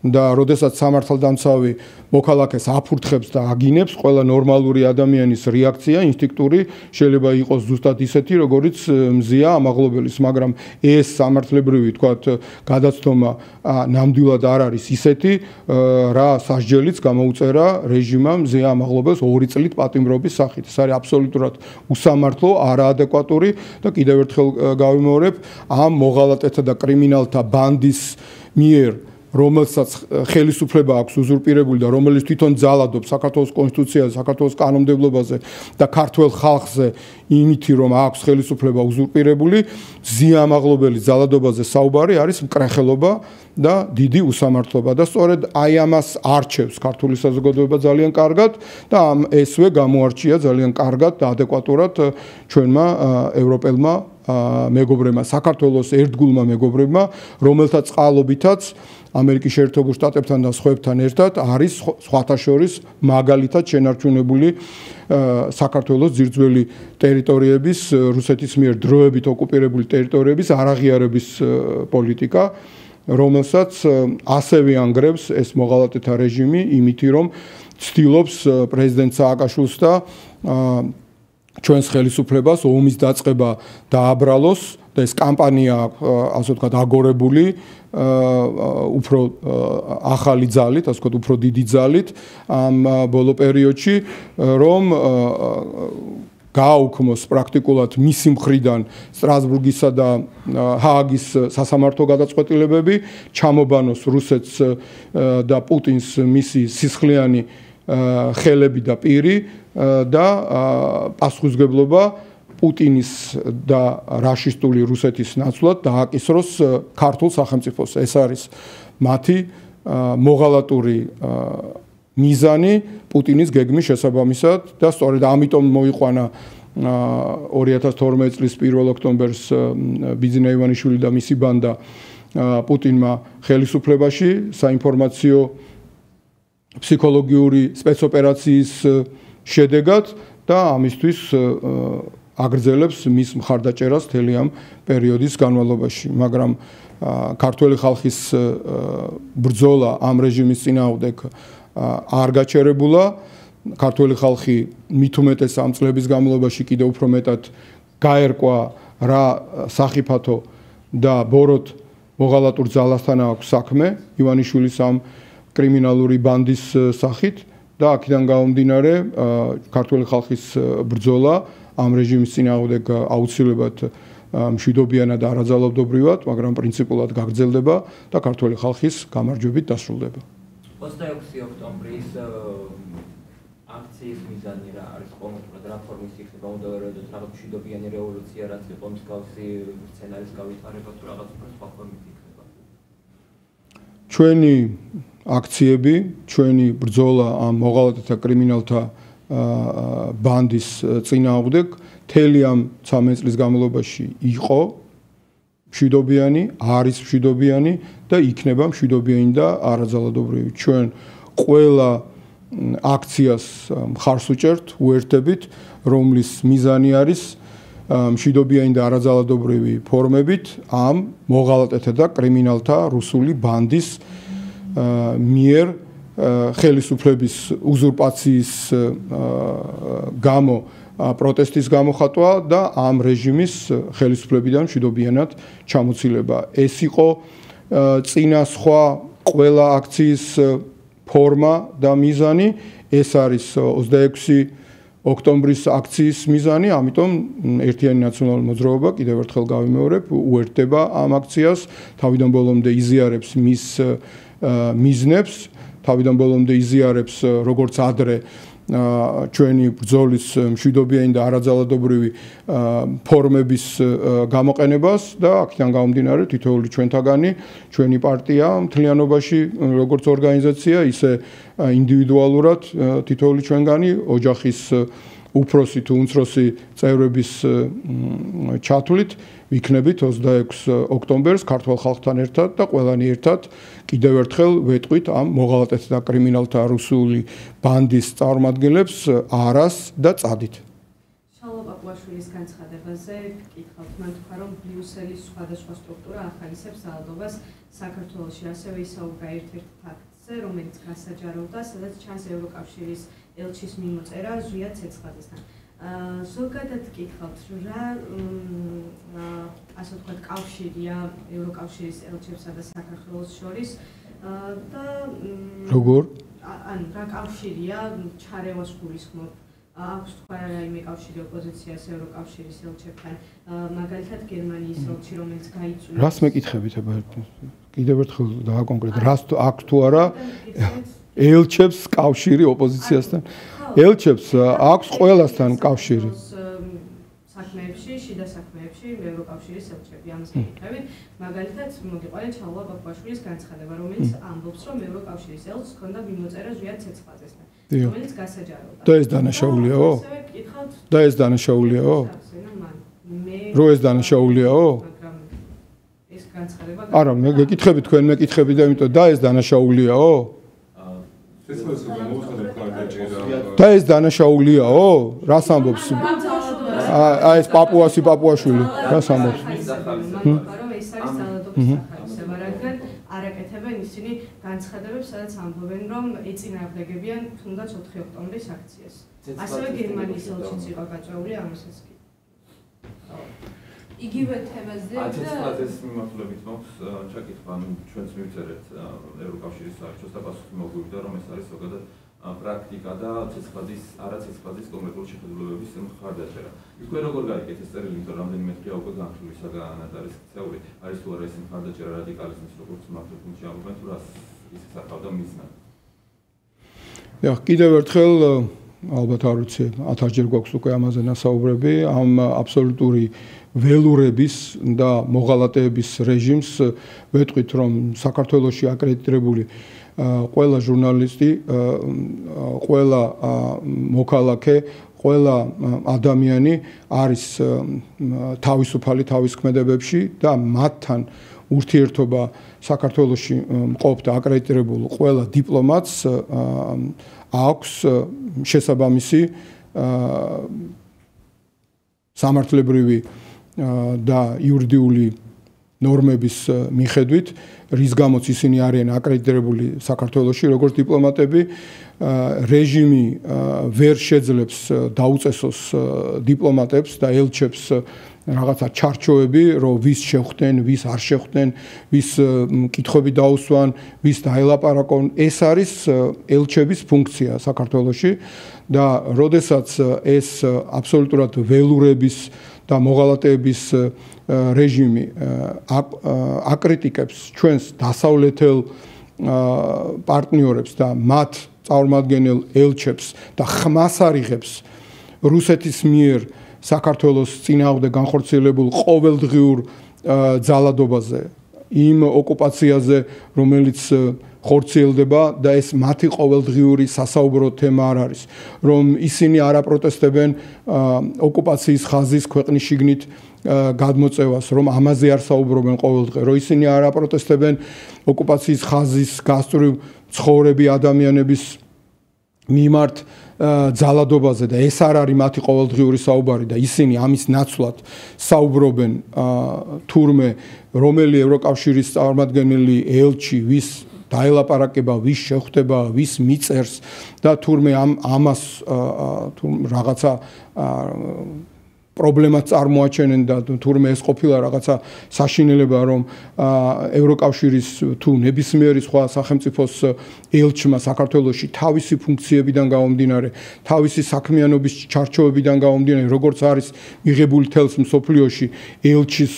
[SPEAKER 1] და როდესაც სამართალდამცავი მოქალაქეს აფურთხებს და აგინებს, ყველა ნორმალური ადამიანის რეაქცია, ინსტინქტური შეიძლება იყოს ზუსტად ისეთი, როგორიც მზია ამაღლობელის, მაგრამ ეს სამართლებრივი, თქვათ, გადაცდომა ნამდვილად არ არის ისეთი, რა სასჯელიც გამოუწერა რეჟიმმა მზია ამაღლობელს 2 წლით პატიმრობის სახით. ეს არის აბსოლუტურად უსამართლო, არაადეკვატური და კიდევ ერთხელ გავიმეორებ, ამ მოღალატეთა და კრიმინალთა ბანდის მიერ რომელსაც ხელისუფლება აქვს უზურპირებული და რომელიც თვითონ ძალადობს საქართველოს კონსტიტუციაზე, საქართველოს კანონმდებლობაზე და ქართულ ხალხზე იმითი რომ აქვს ხელისუფლება უზურპირებული, მზია ამაღლობელის ძალადობაზე საუბარი არის მკრეხელობა და დიდი უსამართლობა და სწორედ აი ამას არჩევს ქართული საზოგადოება ძალიან კარგად და ესვე გამოარჩია ძალიან კარგად და ადეკვატურად ჩვენმა ევროპელმა მეგობრებმა, საქართველოს ერთგულმა მეგობრებმა, რომელთა წყალობითაც ამერიკის შეერთებულ შტატებთან და სხვებთან ერთად არის სხვათა შორის მაგალითად შენარჩუნებული საქართველოს ძირძველი ტერიტორიების რუსეთის მიერ დროებით ოკუპირებული ტერიტორიების არაღიარების პოლიტიკა, რომელსაც ასევე ანგრევს ეს მოღალატეთა რეჟიმი, იმითი რომ ცდილობს პრეზიდენტ სააკაშვილს და ჩვენს ხელისუფლებას ომის დაწყება დააბრალოს და ეს კამპანია, ასე ვთქვათ, აგორებული უფრო ახალი ძალით, ასე ვთქვათ, უფრო დიდი ძალით ამ ბოლო პერიოდში, რომ გააუქმოს პრაქტიკულად მისი მხრიდან სტრასბურგისა და ჰააგის სასამართლო გადაწყვეტილებები, ჩამობანოს რუსეთს და პუტინს მისი სისხლიანი ხელები და პირი და პასუხისმგებლობა პუტინის და რაშისტული რუსეთის ნაცვლად დააკისროს ქართულ სახელმწიფოს. ეს არის მათი მოღალატური მიზანი პუტინის გეგმის შესაბამისად და სწორედ ამიტომ მოიყვანა 2012 წლის 1 ოქტომბერს ბიძინა ივანიშვილი და მისი ბანდა პუტინმა ხელისუფლებაში საინფორმაციო ფსიქოლოგიური სპეცოპერაციის შედეგად და ამისთვის აგრძელებს მის მხარდაჭერას მთელი ამ პერიოდის განმავლობაში, მაგრამ ქართველი ხალხის ბრძოლა ამ რეჟიმის წინააღმდეგ არ გაჩერებულა. ქართველი ხალხი მით უმეტეს ამ წლების განმავლობაში კიდევ უფრო მეტად გაერკვა რა სახიფათო და ბოროტ მოღალატურ ძალასთან აქვს საქმე ივანიშვილის ამ კრიმინალური ბანდის სახით და აქედან გამომდინარე ქართველი ხალხის ბრძოლა ამ რეჟიმის წინააღმდეგ აუცილებლად მშვიდობიანად და არაძალადობრივად, მაგრამ პრინციპულად გაგრძელდება და ქართველი ხალხის გამარჯვებით დასრულდება.
[SPEAKER 6] 26 ოქტომბრის აქციის მიზანი რა არის კონკრეტულად რა ფორმის იქნება უნდა ვეროდოთ რაღაც მშვიდობიანი რევოლუცია რაც იყო მსგავსი სცენარის გავითარება თუ რაღაც სხვა ფორმით იქნება
[SPEAKER 1] ჩვენი აქციები ჩვენი ბრძოლა ამ მოღალატეთა კრიმინალთა ბანდის წინააღმდეგ მთელი ამ 13 წლის განმავლობაში იყო მშვიდობიანი არის მშვიდობიანი და იქნება მშვიდობიანი და არაძალადობრივი ჩვენ ყველა აქციას მხარს უჭერთ უერთდებით რომლის მიზანი არის მშვიდობიანი და არაძალადობრივი ფორმებით ამ მოღალატეთა და კრიმინალთა რუსული ბანდის მიერ ხელისუფლების უზურპაციის გამო პროტესტის გამოხატვა და ამ რეჟიმის ხელისუფლებიდან მშვიდობიანად ჩამოცილება ეს იყო წინა სხვა ყველა აქციის ფორმა და მიზანი ეს არის 26 ოქტომბრის აქციის მიზანი ამიტომ ერთიანი ნაციონალური მოძრაობა კიდევ ერთხელ გავიმეორებ უერთდება ამ აქციას თავიდან ბოლომდე იზიარებს მის მიზნებს თავიდან ბოლომდე იზიარებს როგორც ადრე ჩვენი ბრძოლის მშვიდობიანი და არაძალადობრივი ფორმების გამოყენებას და აქედან გამომდინარე თითოეული ჩვენთაგანი ჩვენი პარტია მთლიანობაში როგორც ორგანიზაცია ისე ინდივიდუალურად თითოეული ჩვენგანი ოჯახის უფროსი თუ უმცროსი წევრების ჩათვლით ვიქნებით 26 ოქტომბერს ქართულ ხალხთან ერთად და ყველანი ერთად კიდევ ერთხელ ვეტყვით ამ მოღალატეთა და კრიმინალთა რუსული ბანდის წარმომადგენლებს არას და წადით.
[SPEAKER 3] შალვა პაპუაშვილის განცხადებაზე გკითხავთ მან თქვა რომ ბრიუსელის სხვადასხვა სტრუქტურა ახალისებს ძალადობას საქართველოში ასევე ისაუბრა ერთ-ერთ ფაქტზე რომელიც გასაჯაროვდა სადაც ჩანს ევროკავშირის ელჩის მიმოწერა ზვია ცეცხლაძესთან. ზოგადად გკითხავთ რა ასე ვთქვათ კავშირია ევროკავშირის ელჩებსა და საქართველოს შორის და
[SPEAKER 1] როგორ
[SPEAKER 3] ანუ რა კავშირია ჩარევას გულისხმობ აქვს თქვა რაიმე კავშირი ოპოზიციას ევროკავშირის ელჩებთან მაგალითად გერმანიის ელჩი რომელიც გაიწვია
[SPEAKER 1] რას მეკითხებით აბა კიდევ ერთხელ დააკონკრეტეთ რას აქვს თუ არა ელჩებს კავშირი ოპოზიციასთან ელჩებს აქვს ყველასთან კავშირი
[SPEAKER 3] საქმეებში შიდა საქმეებში ევროკავშირის ელჩები ამას მეკითხებით მაგალითად მოგიყვანეთ შალვა პაპუაშვილის განცხადება რომელიც ამბობს რომ ევროკავშირის ელჩს ჰქონდა მიმოწერა ზვია ცეცხლაძესთან რომელიც გასაჯაროვდა
[SPEAKER 1] და ეს დანაშაულიაო და ეს დანაშაულიაო რო ეს დანაშაულიაო
[SPEAKER 3] ეს განცხადება
[SPEAKER 1] არა მე გეკითხები თქვენ მეკითხები და იმიტომ და ეს დანაშაულიაო და ეს დანაშაულიაო რას ამბობს აი ეს პაპუაშვილი რას ამბობს
[SPEAKER 3] რომ ეს არის ძალადობის სახალისება რადგან არაკეთებენ ისინი განცხადებებს სადაც ამბობენ რომ ეწინააღმდეგებიან თუნდაც 4 ოქტომბრის აქციას ასევე გერმანიის ელჩიც იყო გაწეული ამასაც კი
[SPEAKER 2] იგივე თემაზე და
[SPEAKER 7] ცეცხლაძეს მიმართულებით მოხს ჩაკითხვა ჩვენც მივწერეთ ევროკავშირის საერთოს და პასუხი მოგვივიდა რომ ეს არის ზოგადად პრაქტიკა და არაცეცხლაძის კონკრეტული შეხედულებების მხარდაჭერა. იქვე როგორ გაიგეთ ეს წერილი, იმიტომ რამდენიმე დღეა უკვე განხილვის საგანად არის ქცეული, არის თუ არა ეს მხარდაჭერა რადიკალიზმის როგორც მართლ პუნქტში ამბობენ თუ რას ის საკავდა მიზნად.
[SPEAKER 1] კიდევ ერთხელ ალბათ არ ვიცი 1000 ჯერ გვაქვს უკვე ამაზე ნასაუბრები ამ აბსოლუტური ველურების და მოღალატეების რეჟიმს ვეტყვით რომ საქართველოში აკრედიტებული ყველა ჟურნალისტი, ყველა მოქალაქე, ყველა ადამიანი არის თავისუფალი თავის ქმედებებში და მათთან ურთიერთობა საქართველოში მყოფ და აკრედიტებულ ყველა დიპლომატს აქვს შესაბამისი სამართლებრივი და იურიდიული ნორმების მიხედვით რის გამოც ისინი არიან აკრედიტებული საქართველოში როგორც დიპლომატები რეჟიმი ვერ შეძლებს დაუწესოს დიპლომატებს და ელჩებს რაღაცა ჩარჩოები, რომ ვის შეხვდნენ, ვის არ შეხვდნენ, ვის კითხვები დაუსვან, ვის დაელაპარაკონ. ეს არის ელჩების ფუნქცია საქართველოში და როდესაც ეს აბსოლუტურად ველურების და მოღალატეების რეჟიმი აკრიტიკებს ჩვენს დასავლეთელ პარტნიორებს და მათ წარმომადგენელ ელჩებს და ხმას არიღებს რუსეთის მიერ საქართველოს წინააღმდეგ განხორციელებულ ყოველდღიურ ძალადობაზე, იმ ოკუპაციაზე, რომელიც ხორციელდება და ეს მათი ყოველდღიური სასაუბრო თემა არ არის, რომ ისინი არ აპროტესტებენ ოკუპაციის ხაზის ქვეყნის შიგნით გადმოწევას, რომ ამაზე არ საუბრობენ ყოველდღე, რომ ისინი არ აპროტესტებენ ოკუპაციის ხაზის გასწვრივ ცხოვრები ადამიანების მიმართ ძალადობაზე და ეს არ არის მათი ყოველდღიური საუბარი და ისინი ამის ნაცვლად საუბრობენ თურმე რომელი ევროკავშირის წარმომადგენელი ელჩი ვის დაელაპარაკება, ვის შეხვდება, ვის მიწერს და თურმე ამას რაღაცა პრობლემას წარმოაჩენენ და თურმე ეს ყოფილა რაღაცა საშინელება, რომ ევროკავშირის თუ ნებისმიერი სხვა სახელმწიფოს ელჩმა საქართველოში თავისი ფუნქციებიდან გამომდინარე, თავისი საქმიანობის ჩარჩოებიდან გამომდინარე, როგორც არის მიღებული თელს მსოფლიოში ელჩის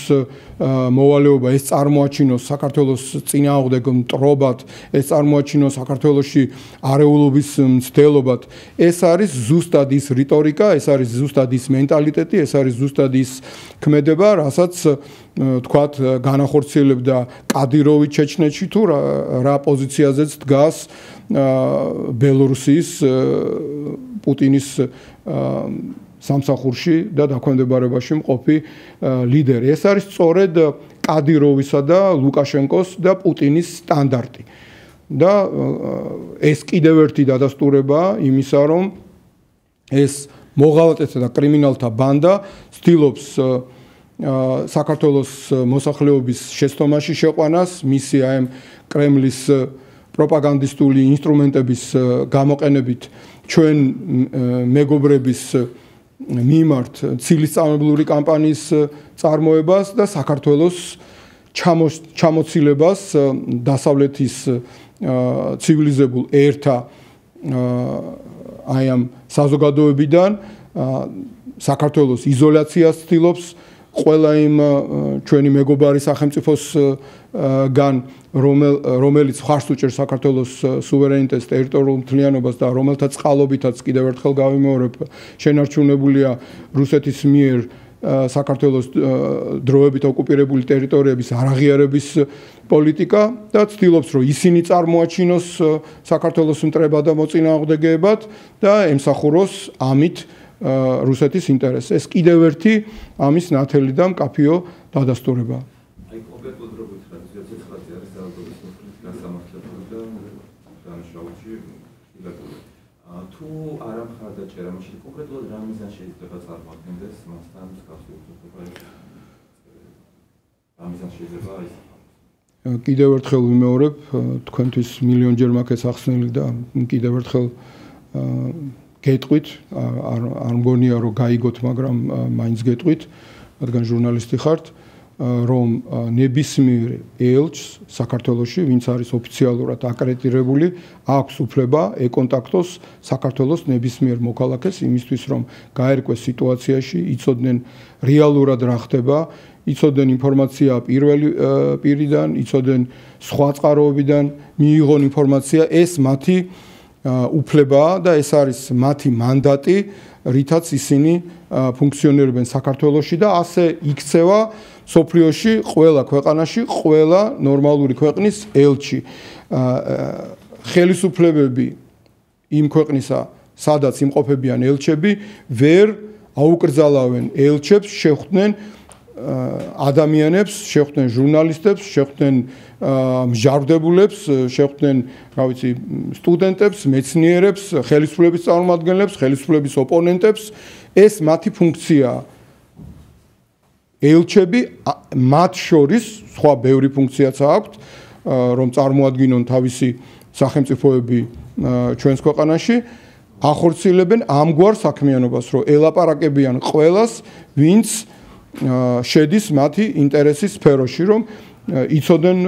[SPEAKER 1] მოვალეობა, ეს წარმოაჩინოს საქართველოს წინააღმდეგ მტრობად, ეს წარმოაჩინოს საქართველოში არეულობის მცდელობად. ეს არის ზუსტად ის რიტორიკა, ეს არის ზუსტად ის მენტალიტეტი, ეს არის ზუსტად ის ქმედება, რასაც თქვათ განახორციელებდა კადიროვი ჩეჩნეთში თუ რა პოზიციაზეც დგას ბელორუსიის პუტინის სამსახურში და დაქვემდებარებაში მყოფი ლიდერი. ეს არის სწორედ კადიროვისა და ლუკაშენკოს და პუტინის სტანდარტი. და ეს კიდევ ერთი დადასტურებაა იმისა, რომ ეს მოღალატეთა და კრიმინალთა ბანდა ცდილობს საქართველოს მოსახლეობის შეცდომაში შეყვანას, მისი ამ კრემლის პროპაგანდისტული ინსტრუმენტების გამოყენებით ჩვენ მეგობრების მიმართ ცილისწამებლური კამპანიის წარმოებას და საქართველოს ჩამოცილებას დასავლეთის ცივილიზებულ ერთა აი ამ საზოგადოებიდან საქართველოს იზოლაციას ცდილობს ყველა იმ ჩვენი მეგობარი სახელმწიფოსგან რომელიც ხარს უჭერს საქართველოს სუვერენიტეტს, ტერიტორიულ მთლიანობას და რომელთა წყალობითაც კიდევ ერთხელ გავიმეორებ, შენარჩუნებულია რუსეთის მიერ საქართველოს დროებით ოკუპირებული ტერიტორიების არაღიარების პოლიტიკა და ცდილობს, რომ ისინი წარმოაჩინოს საქართველოს მტრებად და მოწინააღმდეგეებად და ემსახუროს ამით რუსეთის ინტერესს. ეს კიდევ ერთი ამის ნათელი და მკაფიო დადასტურება.
[SPEAKER 7] აი კონკრეტულად როგორ ითხრათ, ცეცხლი არის ძალადობის მოსყიდვის გასამართლებელი და განშაუში ილეგალური. თუ არ ამხარდაჭერა, მაშინ კონკრეტულად რა მიზანი შეიძლება წარმოადგენდეს მასთან მსგავსი ურთიერთობა? რა მიზანი შეიძლება ის?
[SPEAKER 1] კიდევ ერთხელ ვიმეორებ, თქვენთვის მილიონჯერ მაქვს ახსნილი და კიდევ ერთხელ გეტყვით, არ მგონია რომ გაიგოთ, მაგრამ მაინც გეტყვით, რადგან ჟურნალისტი ხართ, რომ ნებისმიერ ელჩს საქართველოში, ვინც არის ოფიციალურად აკრედიტირებული, აქვს უფლება ეკონტაქტოს საქართველოს ნებისმიერ მოქალაქეს იმისთვის, რომ გაერკვეს სიტუაციაში, იცოდნენ რეალურად რა ხდება, იცოდნენ ინფორმაცია პირველი პირიდან, იცოდნენ სხვა წყაროებიდან, მიიღონ ინფორმაცია, ეს მათი უფლებაა და ეს არის მათი მანდატი, რითაც ისინი ფუნქციონირებენ საქართველოში და ასე იქცევა სოფლიოში, ყველა ქვეყანაში, ყველა ნორმალური ქვეყნის ელჩი. ხელისუფლებები იმ ქვეყნისა, სადაც იმყოფებიან ელჩები, ვერ აუკრძალავენ ელჩებს, შეხვდნენ ადამიანებს, შეხვდნენ ჟურნალისტებს, შეხვდნენ მსჯავრდებულებს, შეხვდნენ, რა ვიცი, სტუდენტებს, მეცნიერებს, ხელისუფლების წარმომადგენლებს, ხელისუფლების ოპონენტებს. ეს მათი ფუნქციაა. ელჩები მათ შორის სხვა ბევრი ფუნქციაც აქვთ, რომ წარმოადგინონ თავისი სახელმწიფოები ჩვენს ქვეყანაში, ახორციელებენ ამგვარ საქმიანობას, რომ ელაპარაკებიან ყველას, ვინც შედის მათი ინტერესის სფეროში, რომ იცოდნენ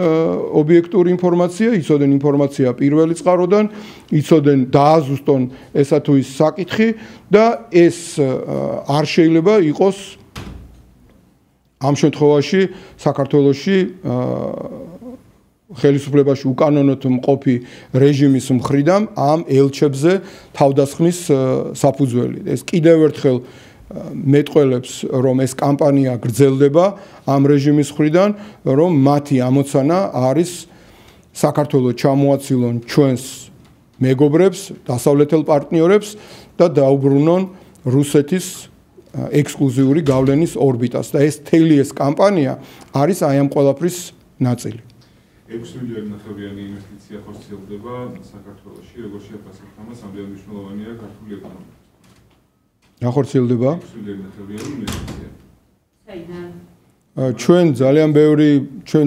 [SPEAKER 1] ობიექტური ინფორმაცია, იცოდნენ ინფორმაცია პირველი წყაროდან, იცოდნენ დააზუსტონ ესა თუ ის საკითხი და ეს არ შეიძლება იყოს ამ შემთხვევაში საქართველოში ხელისუფლებაში უკანონოდ მყოფი რეჟიმის მხრიდან ამ ელჩებზე თავდასხმის საფუძველი. ეს კიდევ ერთხელ მეტყველებს, რომ ეს კამპანია გრძელდება ამ რეჟიმის მხრიდან, რომ მათი ამოცანა არის საქართველოს ჩამოაცილონ ჩვენს მეგობრებს, დასავლეთელ პარტნიორებს და დაუბრუნონ რუსეთის ექსკლუზიური გავლენის ორბიტას და ეს თელი ეს კამპანია არის აი ამ ყველაფრის ნაწილი.
[SPEAKER 4] 6 მილიონი ინვესტიცია ხორციელდება საქართველოში, როგორც შეფასებთ ამას, ამდენად მნიშვნელოვანია ქართული ეკონომიკა. რა ხორციელდება? 6 მილიონი ინვესტიცია. ჩვენ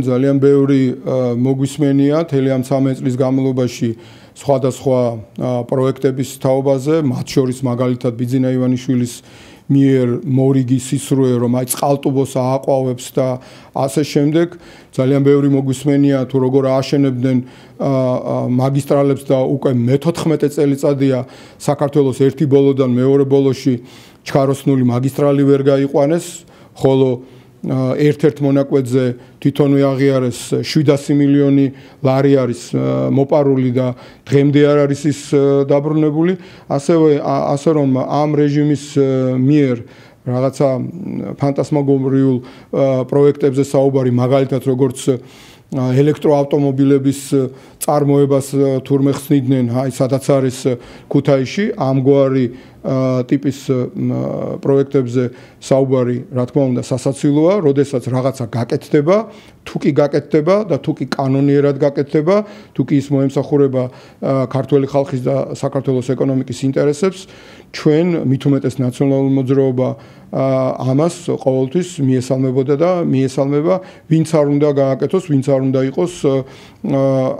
[SPEAKER 4] ძალიან ბევრი მოგვისმენია თელი ამ 13 წლის განმავლობაში სხვადასხვა პროექტების თაობაზე, მათ შორის მაგალითად ბიძინა ივანიშვილის მიერ მორიგი სისრუე, რომ აი წყალტუბოს ააყვავებს და ასე შემდეგ. ძალიან ბევრი მოგვისმენია თუ როგორ ააშენებდნენ მაგისტრალებს და უკვე მე-14 წელიწადია საქართველოს ერთი ბოლოდან მეორე ბოლოში ჩქაროსნული მაგისტრალი ვერ გაიყვანეს, ხოლო ერთ-ერთ მონაკვეთზე თვითონვე აღიარეს 700 მილიონი ლარი არის მოპარული და დღემდე არ არის ის დაბრუნებული. ასე რომ ამ რეჟიმის მიერ რაღაცა ფანტასმაგორიულ პროექტებზე საუბარი, მაგალითად როგორც ელექტროავტომობილების წარმოებას თურმე ხსნიდნენ, აი სადაც არის ქუთაისში, ამგვარი ტიპის პროექტებზე საუბარი, რა თქმა უნდა, სასაცილოა, როდესაც რაღაცა გაკეთდება, თუ კი გაკეთდება და თუ კი კანონიერად გაკეთდება, თუ კი ის მოემსახურება ქართული ხალხის და საქართველოს ეკონომიკის ინტერესებს, ჩვენ მით უმეტეს ნაციონალური მოძრაობა ამას ყოველთვის მიესალმებოდა და მიესალმება, ვინც არ უნდა გააკეთოს, ვინც არ უნდა იყოს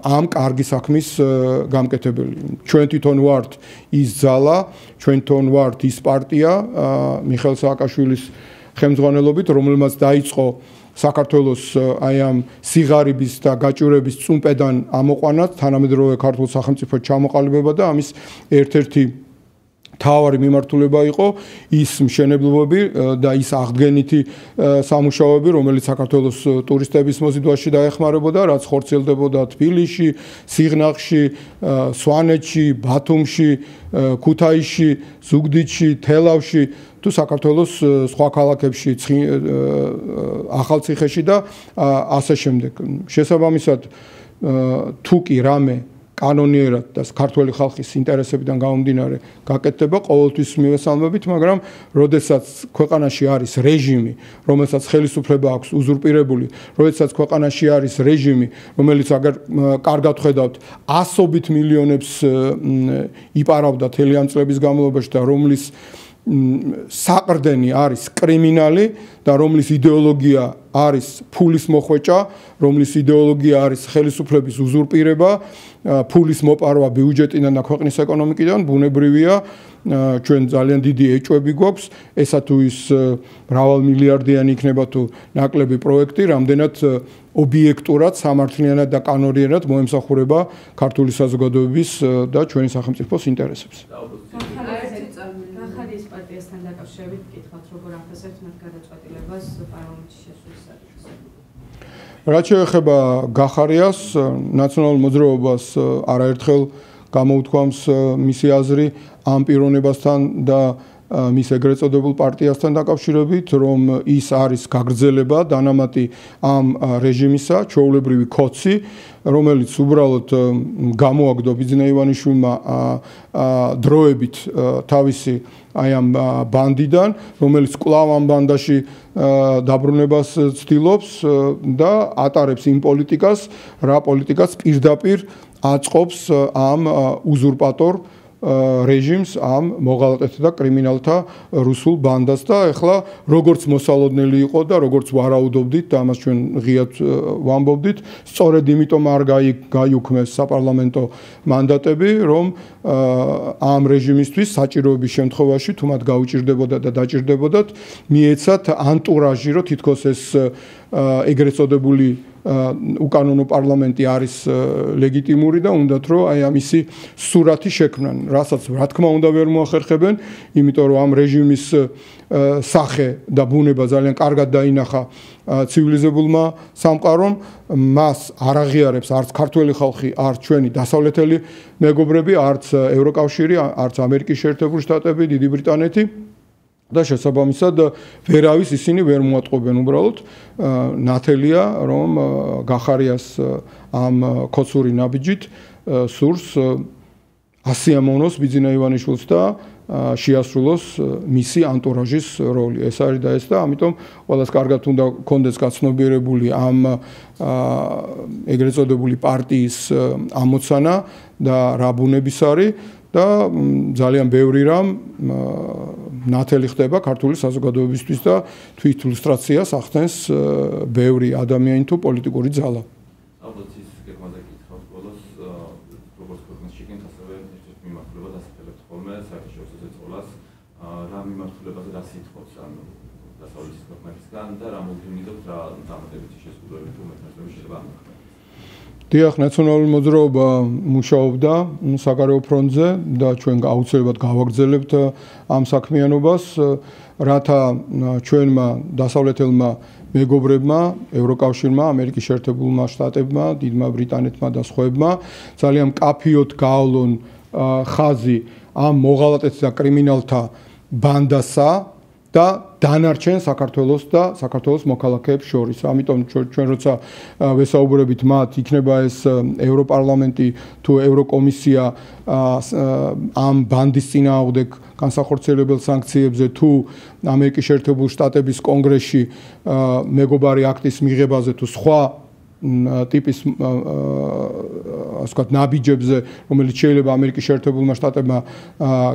[SPEAKER 4] ამ კარგი საქმის გამკეთებელი. ჩვენ თვითონ ვართ ის ძალა, ჩვენ თვითონ ვართ ის პარტია მიხეილ სააკაშვილის ხელმძღვანელობით, რომელმაც დაიწყო საქართველოს აი ამ სიღარიბის და გაჭირვების წუმპედან ამოყვანა თანამედროვე ქართულ სახელმწიფოს ჩამოყალიბება და ამის ერთ-ერთი თავარი მიმართულება იყო ის მშენებლობები და ის აღდგენითი სამუშაოები, რომელიც საქართველოს ტურისტების მოზიდვაში დაეხმარებოდა, რაც ხორციელდებოდა თბილისში, სიღნაღში, სვანეთში, ბათუმში, ქუთაისში, ზუგდიდში, თელავში, თუ საქართველოს სხვა ქალაქებში, ახალციხეში და ასე შემდეგ. შესაბამისად, თუ კი რამე კანონიერად და ქართული ხალხის ინტერესებიდან გამომდინარე გაკეთდება, ყოველთვის მივესალმებით, მაგრამ როდესაც ქვეყანაში არის რეჟიმი, რომელსაც ხელისუფლება აქვს უზურპირებული, როდესაც ქვეყანაში არის რეჟიმი, რომელიც აგერ კარგად ხედავთ, ასობით მილიონებს იპარავდა თელი ამ წლების განმავლობაში და რომლის საყრდენი არის კრიმინალი და რომლის იდეოლოგია არის ფულის მოხვეჭა, რომლის იდეოლოგია არის ხელისუფლების უზურპირება, ფულის მოპარვა ბიუჯეტიდან და ქვეყნის ეკონომიკიდან, ბუნებრივია, ჩვენ ძალიან დიდი ეჭვები გვაქვს, ესა თუ ის მრავალმილიარდიანი იქნება თუ ნაკლები პროექტი, რამდენად ობიექტურად, სამართლიანად და კანონიერად მოემსახურება ქართული საზოგადოების და ჩვენი სახელმწიფოს ინტერესებს.
[SPEAKER 3] ახალი პარტიასთან დაკავშირებით გითხავთ, როგორ აფასებთ მათ გადაწყვეტილებას პარლამენტში შესვლის საკითხზე.
[SPEAKER 1] რაც შეეხება გახარიას, ნაციონალურ მოძრაობას არაერთხელ გამოუთქვამს მისი აზრი ამ პიროვნებასთან და მის ეგრეთ წოდებულ პარტიასთან დაკავშირებით, რომ ის არის გაგრძელება დანამატი ამ რეჟიმისა, ჩვეულებრივი კოცი, რომელიც უბრალოდ გამოაგდო ბიძინა ივანიშვილმა დროებით თავისი აი ამ ბანდიდან, რომელიც კვლავ ამ ბანდაში დაბრუნებას ცდილობს და ატარებს იმ პოლიტიკას, რა პოლიტიკას პირდაპირ აწყობს ამ უზურპატორ რეჟიმს ამ მოღალატეთა და კრიმინალთა რუსულ ბანდას და ეხლა როგორც მოსალოდნელი იყო და როგორც ვარაუდობდით და ამას ჩვენ ღიად ვამბობდით, სწორედ იმიტომ არ გაიუქმეს საპარლამენტო მანდატები, რომ ამ რეჟიმისთვის საჭიროების შემთხვევაში თუ მათ გაუჭირდებოდა და დაჭირდებოდათ, მიეცათ ანტურაჟი, რომ თითქოს ეს ეგრეთ წოდებული უკანონო პარლამენტი არის ლეგიტიმური და უნდათ რომ აი ამისი სურათი შექმნან, რასაც რა თქმა უნდა ვერ მოახერხებენ, იმიტომ რომ ამ რეჟიმის სახე და ბუნება ძალიან კარგად დაინახა ცივილიზებულმა სამყარომ, მას არ აღიარებს არც ქართველი ხალხი, არც ჩვენი დასავლეთელი მეგობრები, არც ევროკავშირი, არც ამერიკის შეერთებული შტატები, დიდი ბრიტანეთი. და შესაბამისად ვერავის ისინი ვერ მოატყობენ უბრალოდ ნათელია რომ გახარიას ამ ქოცური ნაბიჯით სურს ასიამოვნოს ბიძინა ივანიშვილს და შეასრულოს მისი ანტურაჟის როლი. ეს არის და ეს და ამიტომ ყველას კარგად უნდა კონდეს გაცნობიერებული ამ ეგრეთ წოდებული პარტიის ამოცანა და რა ბუნების არის და ძალიან ბევრი რამ ნათელი ხდება ქართული საზოგადოებისთვის და თვით ილუსტრაციას ახდენს ბევრი ადამიანი თუ პოლიტიკური ძალა.
[SPEAKER 7] ალბათ ის გეგმაზე კითხავს ბოლოს როგორც ქვეყნის შიგნით ასევე ერთ-ერთ მიმართულებას ასახელებთ ხოლმე საერთაშორისო ზეწოლას რა მიმართულებაზე რა სიტყვებს ან დასავლეთის ქვეყნებისგან და რა მოგინიდოთ რა დამატებითი შესრულებები თუ მეთანხმები შეიძლება ამოხდეს.
[SPEAKER 1] დიახ, ნაციონალური მოძრაობა მუშაობდა საგარეო ფრონტზე და ჩვენ აუცილებლად გავაგრძელებთ ამ საქმიანობას, რათა ჩვენმა დასავლეთელმა მეგობრებმა, ევროკავშირმა, ამერიკის შეერთებულმა შტატებმა, დიდმა ბრიტანეთმა და სხვაებმა ძალიან მკაფიოდ გაავლონ ხაზი ამ მოღალატეთა და კრიმინალთა ბანდასა და დანარჩენ საქართველოს და საქართველოს მოქალაქეებს შორის. ამიტომ ჩვენ როცა ვესაუბრებით მათ, იქნება ეს ევროპარლამენტი თუ ევროკომისია ამ ბანდის წინააღმდეგ განსახორციელებელ სანქციებზე თუ ამერიკის შეერთებული შტატების კონგრესში მეგობარი აქტის მიღებაზე თუ სხვა ტიპის ასე ვთქვათ ნაბიჯებზე, რომელიც შეიძლება ამერიკის შეერთებულმა შტატებმა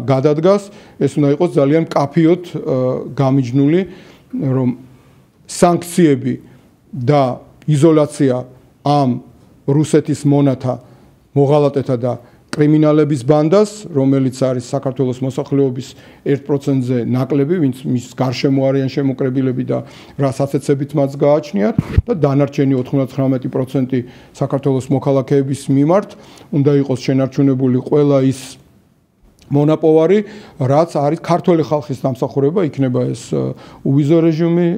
[SPEAKER 1] გადადგას, ეს უნდა იყოს ძალიან მკაფიოდ გამიჯნული, რომ სანქციები და იზოლაცია ამ რუსეთის მონათა მოღალატეთა და კრიმინალების ბანდას, რომელიც არის საქართველოს მოსახლეობის 1%-ზე ნაკლები, ვინც მის გარშემო არიან შემოკრებილები და რა საცეცებით მას გააჩნიათ და დანარჩენი 99% საქართველოს მოქალაქეების მიმართ უნდა იყოს შენარჩუნებული ყველა ის მონაპოვარი, რაც არის ქართველი ხალხის დამსახურება, იქნება ეს უვიზო რეჟიმი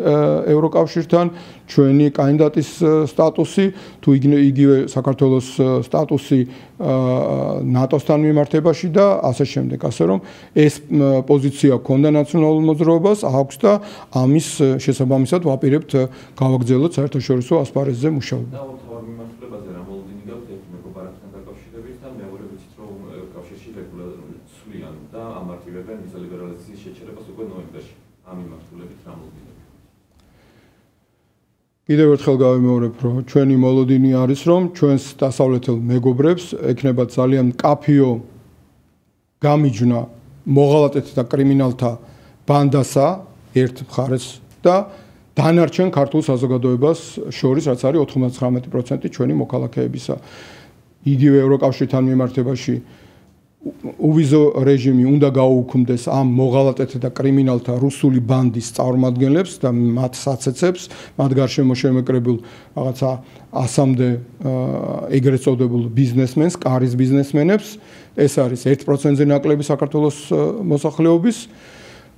[SPEAKER 1] ევროკავშირთან, ჩვენი კანდიდატის სტატუსი, თუ იგივე საქართველოს სტატუსი ნატოსთან მიმართებაში და ასე შემდეგ, ასე რომ ეს პოზიცია ქონდა ნაციონალურ მოძრაობას აქვს და ამის შესაბამისად ვაპირებთ გავაგრძელოთ საერთაშორისო ასპარეზზე მუშაობა. კიდევ ერთხელ გავიმეორებ, რომ ჩვენი მოლოდინი არის, რომ ჩვენს დასავლეთელ მეგობრებს ექნებათ ძალიან მკაფიო გამიჯნა მოღალატეთა და კრიმინალთა ბანდასა ერთ მხარეს და დანარჩენ ქართულ საზოგადოებას შორის, რაც არის 99% ჩვენი მოქალაქეებისა. იგივე ევროკავშირთან მიმართებაში უვიზო რეჟიმი უნდა გაუქმდეს ამ მოღალატეთა და კრიმინალთა რუსული ბანდის წარმომადგენლებს და მათ საცეცებს, მათ გარშემო შემეკრებულ რაღაცა 100-მდე ეგრეთ წოდებულ ბიზნესმენს, კარის ბიზნესმენებს, ეს არის 1%-ზე ნაკლები საქართველოს მოსახლეობის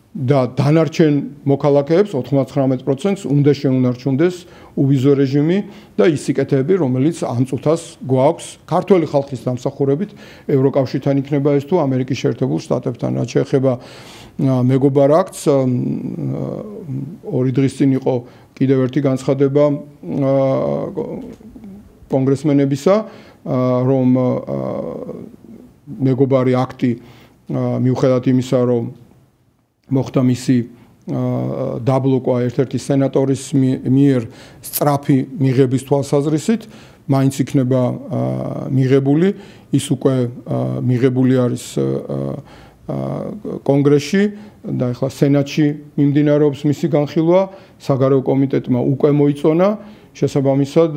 [SPEAKER 1] და დანარჩენ მოქალაქეებს 99%-ს უნდა შეუნარჩუნდეს უვიზო რეჟიმი და ის სიკეთეები, რომელიც ამ წუთას გვაქვს ქართველი ხალხის დამსახურებით ევროკავშირთან იქნება ეს თუ ამერიკის შეერთებულ შტატებთან. რაც შეეხება მეგობარ აქტს, 2 დღის წინ იყო კიდევ ერთი განცხადება კონგრესმენებისა, რომ მეგობარი აქტი მიუხედავად იმისა, რომ მოხდა მისი დაბლოკვა ერთ-ერთი სენატორის მიერ სწრაფი მიღების თვალსაზრისით, მაინც იქნება მიღებული, ის უკვე მიღებული არის კონგრესში და ახლა სენატში მიმდინარეობს მისი განხილვა, საგარეო კომიტეტმა უკვე მოიწონა, შესაბამისად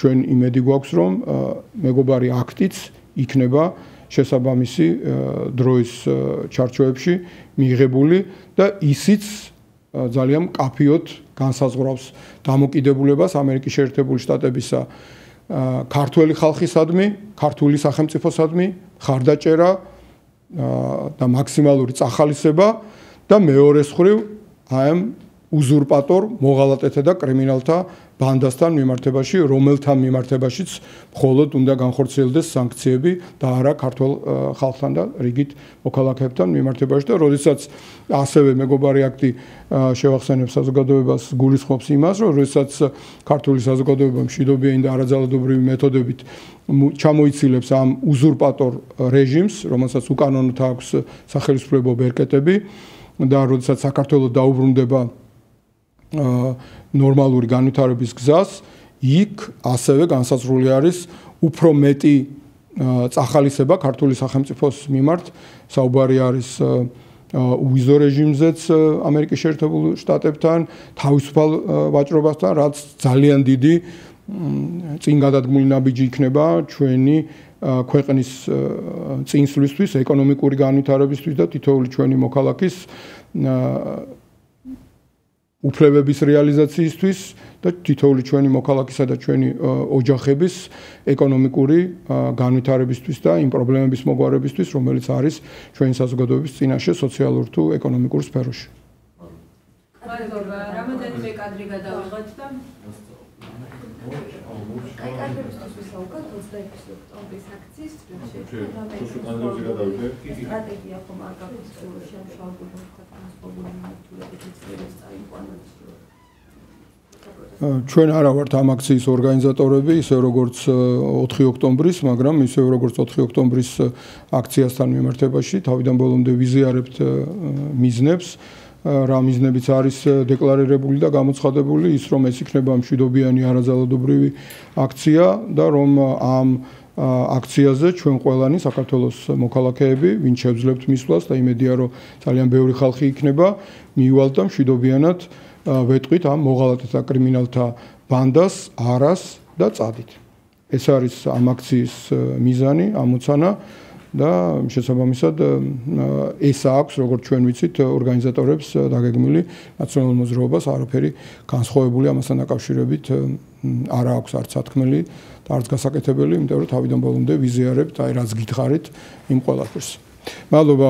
[SPEAKER 1] ჩვენ იმედი გვაქვს, რომ მეგობარი აქტიც იქნება შესაბამისი დროის ჩარჩოებში მიღებული და ისიც ძალიან კაფიოდ განსაზღვრავს დამოკიდებულებას ამერიკის შეერთებული შტატებისა ქართველი ხალხისადმი, ქართული სახელმწიფოსადმი, ხარდაჭერა და მაქსიმალური წახალისება და მეორეს მხრივ აი ამ უზურპატორ მოღალატეთა და კრიმინალთა ბანდასთან მიმართებაში, რომელთა მიმართებაშიც მხოლოდ უნდა განხორციელდეს სანქციები და არა ქართულ ხალხთან და რიგით მოქალაქეებთან მიმართებაში და როდესაც ასევე მეგობარი აქტი შევახსენებს საზოგადოებას გულისხმობს იმას, რომ როდესაც ქართული საზოგადოება მშვიდობიანი და არაძალადობრივი მეთოდებით ჩამოიცილებს ამ უზურპატორ რეჟიმს, რომელსაც უკანონოდ აქვს სახელმწიფო ბერკეტები და როდესაც საქართველოს დაუბრუნდება ნორმალური განვითარების გზას, იქ ასევე განსაზღვრული არის უფრო მეტი წახალისება ქართული სახელმწიფოს მიმართ, საუბარი არის უვიზო რეჟიმზეც ამერიკის შეერთებული შტატებთან, თავისუფალ ვაჭრობასთან, რაც ძალიან დიდი წინ გადადგმული ნაბიჯი იქნება ჩვენი ქვეყნის წინსვლისთვის, ეკონომიკური განვითარებისთვის და თითოეული ჩვენი მოქალაქის უფლებების რეალიზაციისთვის და თითოეული ჩვენი მოქალაქისა და ჩვენი ოჯახების ეკონომიკური განვითარებისთვის და იმ პრობლემების მოგვარებისთვის, რომელიც არის ჩვენი საზოგადოების წინაშე სოციალურ თუ ეკონომიკურ სფეროში.
[SPEAKER 2] რამოდენიმე კადრი გადავიღოთ და
[SPEAKER 5] აი კადრებისთვის ვისაუბროთ 26 ოქტომბრის აქციის წრეში. სტრატეგია ხომ არ გაქვს შემშალებული და ტრანსპორტული მართულებით იწევს წაიყვანოს.
[SPEAKER 1] ჩვენ არა ვართ ამ აქციის ორგანიზატორები, ისე როგორც 4 ოქტომბრის, მაგრამ ისე როგორც 4 ოქტომბრის აქციასთან მიმართებაში თავიდან ბოლომდე ვიზიარებთ მიზნებს. რა მიზნებიც არის დეკლარირებული და გამოცხადებული, ის რომ ეს იქნება მშვიდობიანი არაძალადობრივი აქცია და რომ ამ აქციაზე ჩვენ ყველანი საქართველოს მოქალაქეები, ვინც შევძლებთ მისვლას და იმედია რომ ძალიან ბევრი ხალხი იქნება, მიუვალთ და მშვიდობიანად ვეტყვით ამ მოღალატეთა კრიმინალთა ბანდას, არას და წადით. ეს არის ამ აქციის მიზანი, ამოცანა და შესაბამისად ეს აქვს, როგორც ჩვენ ვიცით, ორგანიზატორებს დაგეგმილი ნაციონალურ მოძრაობას არაფერი განსხვავებული ამასთან დაკავშირებით არ აქვს არც სათქმელი და არც გასაკეთებელი, იმიტომ რომ თავიდან ბოლომდე ვიზიარებთ, აი რაც გითხარით იმ ყველაფერს. მადლობა.